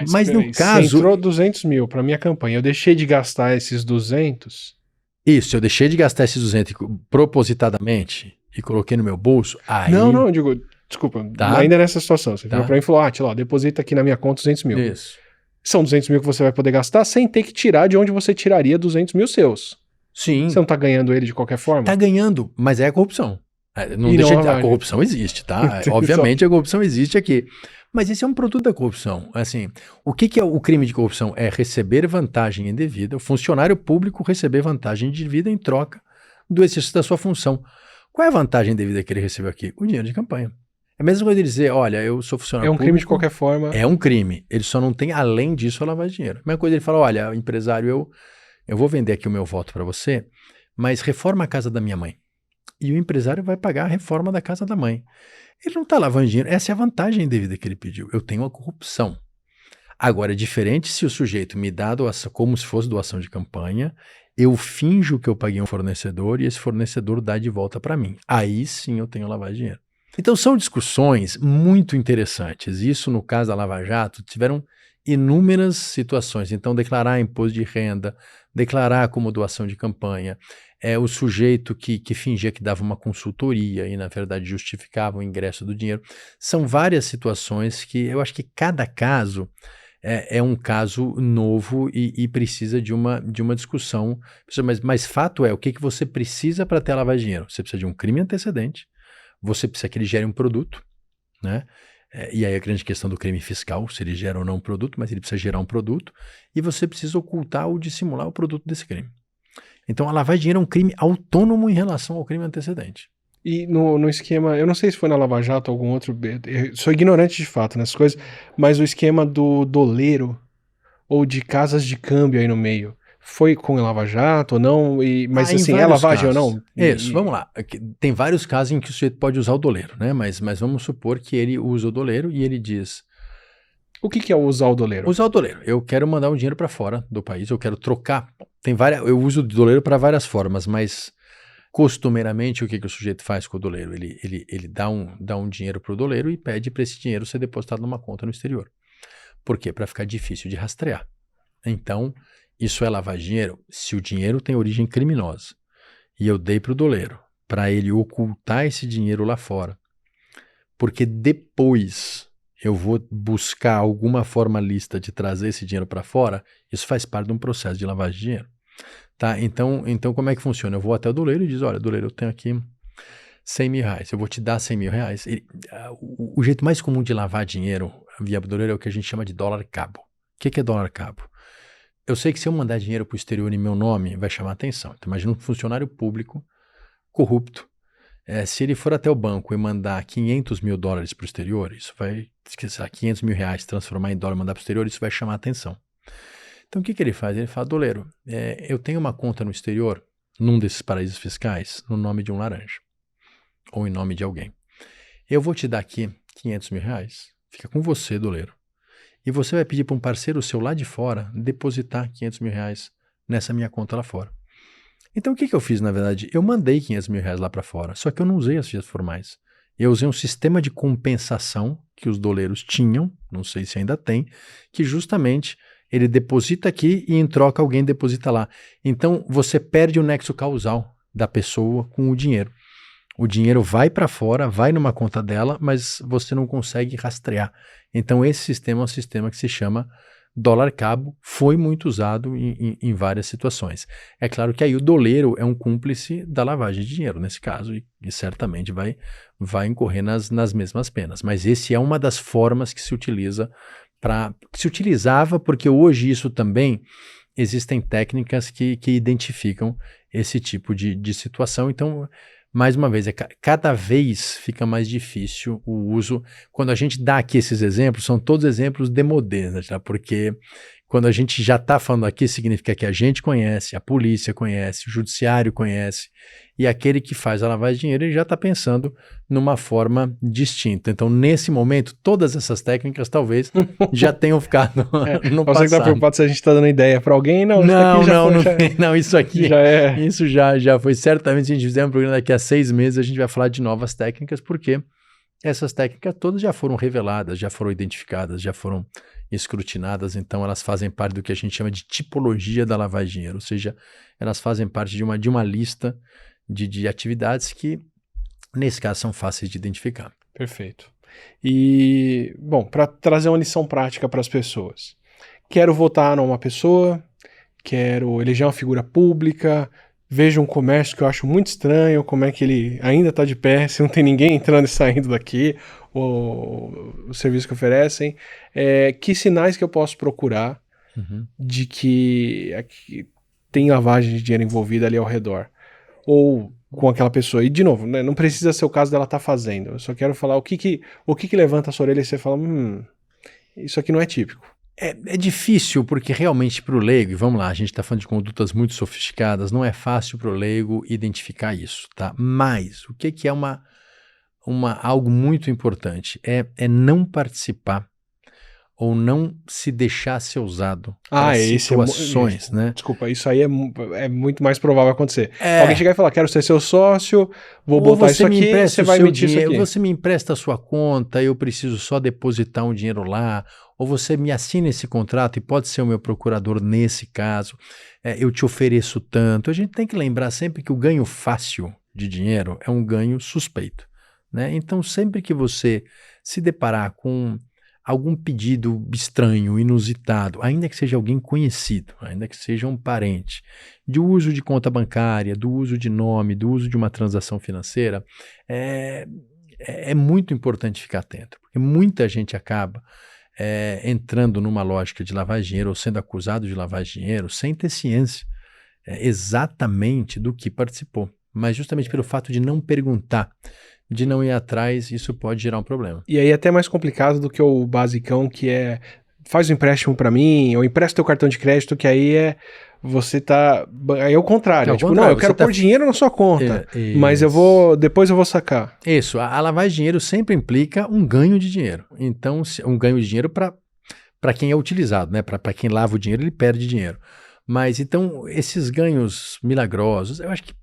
Speaker 2: Mas no caso...
Speaker 1: Se entrou 200 mil para minha campanha, eu deixei de gastar esses 200...
Speaker 2: Isso, eu deixei de gastar esses 200 propositadamente e coloquei no meu bolso, aí...
Speaker 1: Não, eu digo, desculpa, ainda nessa situação. Você virou para mim e falou, Átila, deposita aqui na minha conta 200 mil.
Speaker 2: Isso.
Speaker 1: São 200 mil que você vai poder gastar sem ter que tirar de onde você tiraria 200 mil seus.
Speaker 2: Sim.
Speaker 1: Você não tá ganhando ele de qualquer forma?
Speaker 2: Tá ganhando, mas é a corrupção. Não deixa de... A corrupção existe, tá? Obviamente a corrupção existe aqui. Mas esse é um produto da corrupção. Assim, o que é o crime de corrupção? É receber vantagem indevida, o funcionário público receber vantagem indevida em troca do exercício da sua função. Qual é a vantagem indevida que ele recebeu aqui? O dinheiro de campanha. É a mesma coisa ele dizer, olha, eu sou funcionário
Speaker 1: É um
Speaker 2: público.
Speaker 1: crime de qualquer forma.
Speaker 2: É um crime. Ele só não tem, além disso, a lavagem de dinheiro. A mesma coisa ele fala, olha, empresário, eu vou vender aqui o meu voto para você, mas reforma a casa da minha mãe. E o empresário vai pagar a reforma da casa da mãe. Ele não está lavando dinheiro. Essa é a vantagem indevida que ele pediu. Eu tenho a corrupção. Agora, é diferente se o sujeito me dá doação, como se fosse doação de campanha, eu finjo que eu paguei um fornecedor e esse fornecedor dá de volta para mim. Aí sim eu tenho lavagem de dinheiro. Então são discussões muito interessantes. Isso no caso da Lava Jato tiveram inúmeras situações. Então declarar imposto de renda, declarar como doação de campanha, o sujeito que fingia que dava uma consultoria e na verdade justificava o ingresso do dinheiro. São várias situações que eu acho que cada caso é um caso novo e precisa de uma discussão. Mas fato é, o que você precisa para ter a lavagem de dinheiro? Você precisa de um crime antecedente, você precisa que ele gere um produto, né? E aí a grande questão do crime fiscal, se ele gera ou não um produto, mas ele precisa gerar um produto, e você precisa ocultar ou dissimular o produto desse crime. Então a lavagem de dinheiro é um crime autônomo em relação ao crime antecedente.
Speaker 1: E no esquema, eu não sei se foi na Lava Jato ou algum outro, eu sou ignorante de fato nessas coisas, mas o esquema do doleiro ou de casas de câmbio aí no meio, foi com a Lava Jato ou não? Mas assim, é lavagem
Speaker 2: casos.
Speaker 1: ou não?
Speaker 2: Isso, vamos lá. Tem vários casos em que o sujeito pode usar o doleiro, né? Mas vamos supor que ele usa o doleiro e ele diz...
Speaker 1: O que é usar o doleiro?
Speaker 2: Usar o doleiro. Eu quero mandar um dinheiro para fora do país, eu quero trocar. Eu uso o doleiro para várias formas, mas costumeiramente o que o sujeito faz com o doleiro? Ele dá um dinheiro para o doleiro e pede para esse dinheiro ser depositado numa conta no exterior. Por quê? Para ficar difícil de rastrear. Então, isso é lavar dinheiro se o dinheiro tem origem criminosa e eu dei para o doleiro para ele ocultar esse dinheiro lá fora, porque depois eu vou buscar alguma forma lícita de trazer esse dinheiro para fora, isso faz parte de um processo de lavagem de dinheiro. Tá? Então como é que funciona? Eu vou até o doleiro e diz, olha, doleiro, eu tenho aqui 100 mil reais, eu vou te dar 100 mil reais. O jeito mais comum de lavar dinheiro via doleiro é o que a gente chama de dólar cabo. O que é dólar cabo? Eu sei que se eu mandar dinheiro para o exterior em meu nome, vai chamar atenção. Então imagina um funcionário público corrupto. Se ele for até o banco e mandar 500 mil dólares para o exterior, isso vai, 500 mil reais, transformar em dólar e mandar para o exterior, isso vai chamar atenção. Então o que ele faz? Ele fala, doleiro, eu tenho uma conta no exterior, num desses paraísos fiscais, no nome de um laranja, ou em nome de alguém. Eu vou te dar aqui 500 mil reais, fica com você, doleiro, e você vai pedir para um parceiro seu lá de fora depositar 500 mil reais nessa minha conta lá fora. Então o que eu fiz, na verdade? Eu mandei 500 mil reais lá para fora, só que eu não usei as vias formais. Eu usei um sistema de compensação que os doleiros tinham, não sei se ainda tem, que justamente ele deposita aqui e em troca alguém deposita lá. Então você perde o nexo causal da pessoa com o dinheiro. O dinheiro vai para fora, vai numa conta dela, mas você não consegue rastrear. Então esse sistema é um sistema que se chama dólar cabo, foi muito usado em várias situações. É claro que aí o doleiro é um cúmplice da lavagem de dinheiro nesse caso e certamente vai incorrer nas mesmas penas. Mas esse é uma das formas que se utiliza se utilizava, porque hoje isso também existem técnicas que identificam esse tipo de situação. Então, mais uma vez, cada vez fica mais difícil o uso. Quando a gente dá aqui esses exemplos, são todos exemplos demodés, né, porque quando a gente já está falando aqui, significa que a gente conhece, a polícia conhece, o judiciário conhece, e aquele que faz a lavagem de dinheiro ele já está pensando numa forma distinta. Então, nesse momento, todas essas técnicas talvez já tenham ficado no passado.
Speaker 1: Você que está preocupado se a gente está dando ideia para alguém? Não,
Speaker 2: isso aqui
Speaker 1: já é.
Speaker 2: Isso já foi. Certamente, se a gente fizer um programa daqui a 6 meses, a gente vai falar de novas técnicas, porque essas técnicas todas já foram reveladas, já foram identificadas, já foram escrutinadas, então elas fazem parte do que a gente chama de tipologia da lavagem de dinheiro, ou seja, elas fazem parte de uma lista de atividades que, nesse caso, são fáceis de identificar.
Speaker 1: Perfeito. E, bom, para trazer uma lição prática para as pessoas, quero votar numa pessoa, quero eleger uma figura pública, vejo um comércio que eu acho muito estranho, como é que ele ainda está de pé, se não tem ninguém entrando e saindo daqui, o serviço que oferecem, que sinais que eu posso procurar de que tem lavagem de dinheiro envolvida ali ao redor? Ou com aquela pessoa. E, de novo, né, não precisa ser o caso dela estar fazendo. Eu só quero falar o que levanta a sua orelha e você fala, isso aqui não é típico.
Speaker 2: É difícil porque realmente para o leigo, e vamos lá, a gente está falando de condutas muito sofisticadas, não é fácil para o leigo identificar isso, tá? Mas o que é algo muito importante? É não participar ou não se deixar ser usado para situações, né?
Speaker 1: Desculpa, isso aí é muito mais provável acontecer. Alguém chegar e falar, quero ser seu sócio, vou
Speaker 2: ou
Speaker 1: botar isso aqui, você vai emitir isso aqui.
Speaker 2: Você me empresta a sua conta, eu preciso só depositar um dinheiro lá, ou você me assina esse contrato e pode ser o meu procurador nesse caso, eu te ofereço tanto. A gente tem que lembrar sempre que o ganho fácil de dinheiro é um ganho suspeito, né? Então, sempre que você se deparar com algum pedido estranho, inusitado, ainda que seja alguém conhecido, ainda que seja um parente, de uso de conta bancária, do uso de nome, do uso de uma transação financeira, é muito importante ficar atento, porque muita gente acaba entrando numa lógica de lavar dinheiro ou sendo acusado de lavar dinheiro sem ter ciência exatamente do que participou, mas justamente pelo fato de não perguntar, de não ir atrás, isso pode gerar um problema.
Speaker 1: E aí é até mais complicado do que o basicão, que faz um empréstimo para mim, ou empresta teu cartão de crédito, que aí você tá... Aí é o contrário. Não, eu quero pôr dinheiro na sua conta, mas depois eu vou sacar.
Speaker 2: Isso, a lavagem de dinheiro sempre implica um ganho de dinheiro. Então, um ganho de dinheiro para quem é utilizado, né? Para quem lava o dinheiro, ele perde dinheiro. Mas, então, esses ganhos milagrosos, eu acho que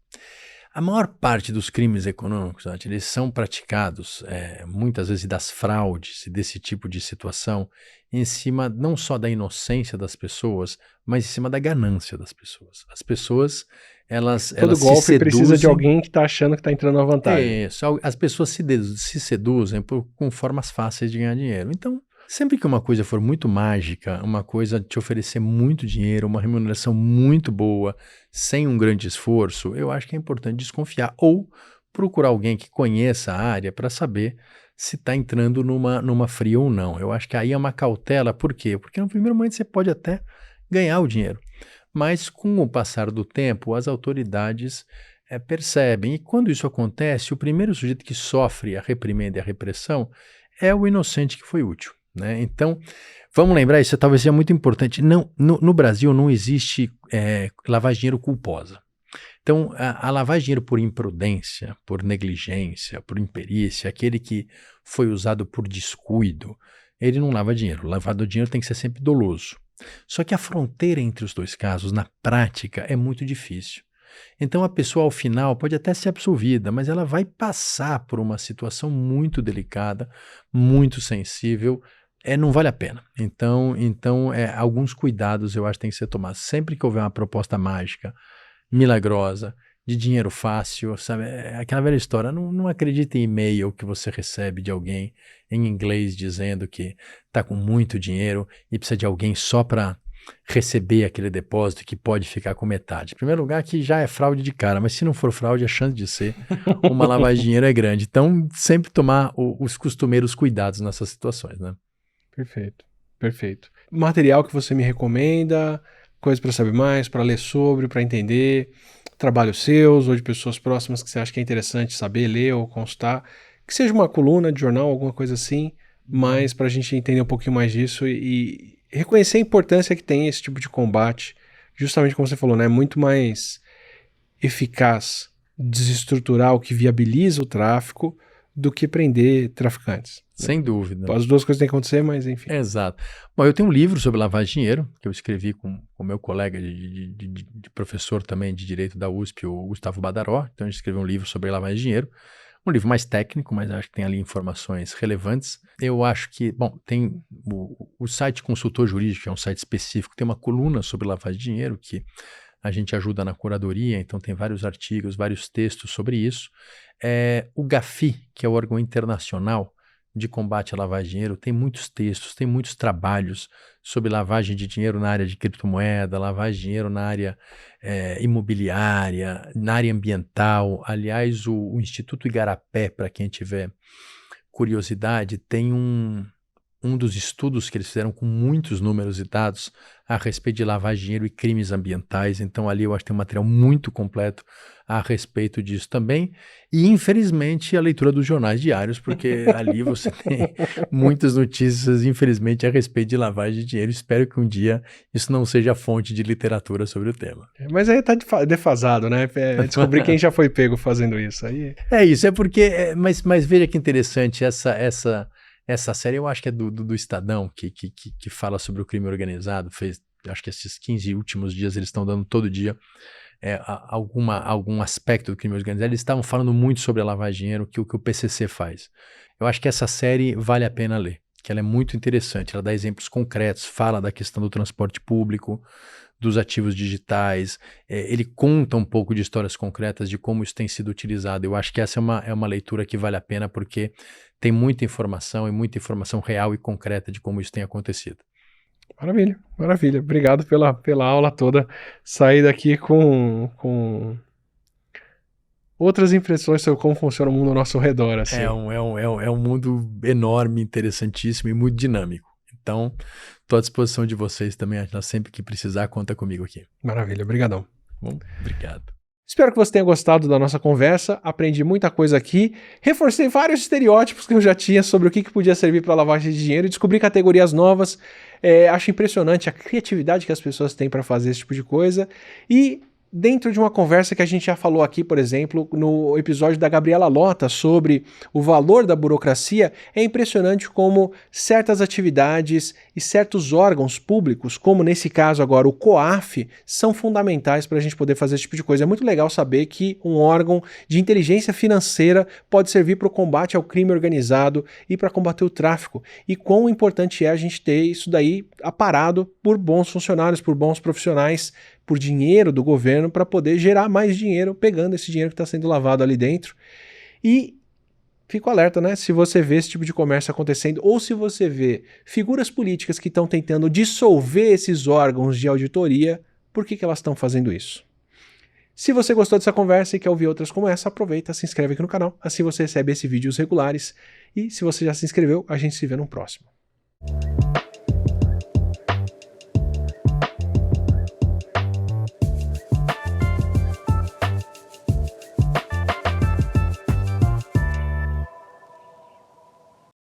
Speaker 2: a maior parte dos crimes econômicos, eles são praticados, muitas vezes, das fraudes e desse tipo de situação, em cima não só da inocência das pessoas, mas em cima da ganância das pessoas. As pessoas, elas
Speaker 1: Todo golpe precisa de alguém que está achando que está entrando na vantagem.
Speaker 2: Isso, as pessoas se seduzem com formas fáceis de ganhar dinheiro. Então, sempre que uma coisa for muito mágica, uma coisa te oferecer muito dinheiro, uma remuneração muito boa, sem um grande esforço, eu acho que é importante desconfiar ou procurar alguém que conheça a área para saber se está entrando numa fria ou não. Eu acho que aí é uma cautela. Por quê? Porque no primeiro momento você pode até ganhar o dinheiro, mas com o passar do tempo, as autoridades percebem. E quando isso acontece, o primeiro sujeito que sofre a reprimenda e a repressão é o inocente que foi útil, né? Então, vamos lembrar, isso talvez seja muito importante. No Brasil não existe lavagem de dinheiro culposa. Então, a lavagem de dinheiro por imprudência, por negligência, por imperícia, aquele que foi usado por descuido, ele não lava dinheiro. O lavado de dinheiro tem que ser sempre doloso. Só que a fronteira entre os dois casos, na prática, é muito difícil. Então, a pessoa, ao final, pode até ser absolvida, mas ela vai passar por uma situação muito delicada, muito sensível, não vale a pena. Então alguns cuidados eu acho que tem que ser tomados. Sempre que houver uma proposta mágica, milagrosa, de dinheiro fácil, sabe? Aquela velha história, não acredite em e-mail que você recebe de alguém em inglês dizendo que está com muito dinheiro e precisa de alguém só para receber aquele depósito que pode ficar com metade. Em primeiro lugar, que já é fraude de cara, mas se não for fraude, a chance de ser uma lavagem de dinheiro é grande. Então, sempre tomar os costumeiros cuidados nessas situações, né?
Speaker 1: Perfeito, perfeito. Material que você me recomenda, coisa para saber mais, para ler sobre, para entender, trabalhos seus ou de pessoas próximas que você acha que é interessante saber, ler ou consultar, que seja uma coluna de jornal, alguma coisa assim, mas para a gente entender um pouquinho mais disso e reconhecer a importância que tem esse tipo de combate, justamente como você falou, né? É muito mais eficaz desestruturar o que viabiliza o tráfico do que prender traficantes.
Speaker 2: Sem dúvida.
Speaker 1: As duas coisas têm que acontecer, mas enfim.
Speaker 2: Exato. Bom, eu tenho um livro sobre lavagem de dinheiro, que eu escrevi com meu colega de professor também de Direito da USP, o Gustavo Badaró. Então, a gente escreveu um livro sobre lavagem de dinheiro. Um livro mais técnico, mas acho que tem ali informações relevantes. Eu acho que, bom, tem o site Consultor Jurídico, que é um site específico, tem uma coluna sobre lavagem de dinheiro, que a gente ajuda na curadoria, então tem vários artigos, vários textos sobre isso. O GAFI, que é o órgão internacional de combate à lavagem de dinheiro, tem muitos textos, tem muitos trabalhos sobre lavagem de dinheiro na área de criptomoeda, lavagem de dinheiro na área imobiliária, na área ambiental. Aliás, o Instituto Igarapé, para quem tiver curiosidade, tem um dos estudos que eles fizeram com muitos números e dados a respeito de lavagem de dinheiro e crimes ambientais. Então ali eu acho que tem um material muito completo a respeito disso também. E infelizmente a leitura dos jornais diários, porque ali você tem muitas notícias, infelizmente, a respeito de lavagem de dinheiro. Espero que um dia isso não seja fonte de literatura sobre o tema.
Speaker 1: Mas aí tá defasado, né? Descobrir quem já foi pego fazendo isso. Aí...
Speaker 2: É isso, é porque... Mas veja que interessante essa série, eu acho que é do Estadão, que fala sobre o crime organizado. Acho que esses 15 últimos dias eles estão dando todo dia algum aspecto do crime organizado. Eles estavam falando muito sobre a lavagem de dinheiro, que o PCC faz. Eu acho que essa série vale a pena ler, que ela é muito interessante. Ela dá exemplos concretos, fala da questão do transporte público, dos ativos digitais, ele conta um pouco de histórias concretas de como isso tem sido utilizado. Eu acho que essa é uma leitura que vale a pena, porque tem muita informação e muita informação real e concreta de como isso tem acontecido.
Speaker 1: Maravilha, maravilha. Obrigado pela aula toda. Saí daqui com outras impressões sobre como funciona o mundo ao nosso redor. Assim.
Speaker 2: É um mundo enorme, interessantíssimo e muito dinâmico. Então, estou à disposição de vocês também, sempre que precisar, conta comigo aqui.
Speaker 1: Maravilha, obrigadão.
Speaker 2: Bom, obrigado.
Speaker 1: Espero que você tenha gostado da nossa conversa, aprendi muita coisa aqui, reforcei vários estereótipos que eu já tinha sobre o que podia servir para lavagem de dinheiro, descobri categorias novas, acho impressionante a criatividade que as pessoas têm para fazer esse tipo de coisa, e dentro de uma conversa que a gente já falou aqui, por exemplo, no episódio da Gabriela Lota sobre o valor da burocracia, é impressionante como certas atividades e certos órgãos públicos, como nesse caso agora o COAF, são fundamentais para a gente poder fazer esse tipo de coisa. É muito legal saber que um órgão de inteligência financeira pode servir para o combate ao crime organizado e para combater o tráfico. E quão importante é a gente ter isso daí aparado por bons funcionários, por bons profissionais, por dinheiro do governo para poder gerar mais dinheiro, pegando esse dinheiro que está sendo lavado ali dentro. E fico alerta, né? Se você vê esse tipo de comércio acontecendo, ou se você vê figuras políticas que estão tentando dissolver esses órgãos de auditoria, por que elas estão fazendo isso? Se você gostou dessa conversa e quer ouvir outras como essa, aproveita, se inscreve aqui no canal, assim você recebe esses vídeos regulares. E se você já se inscreveu, a gente se vê no próximo.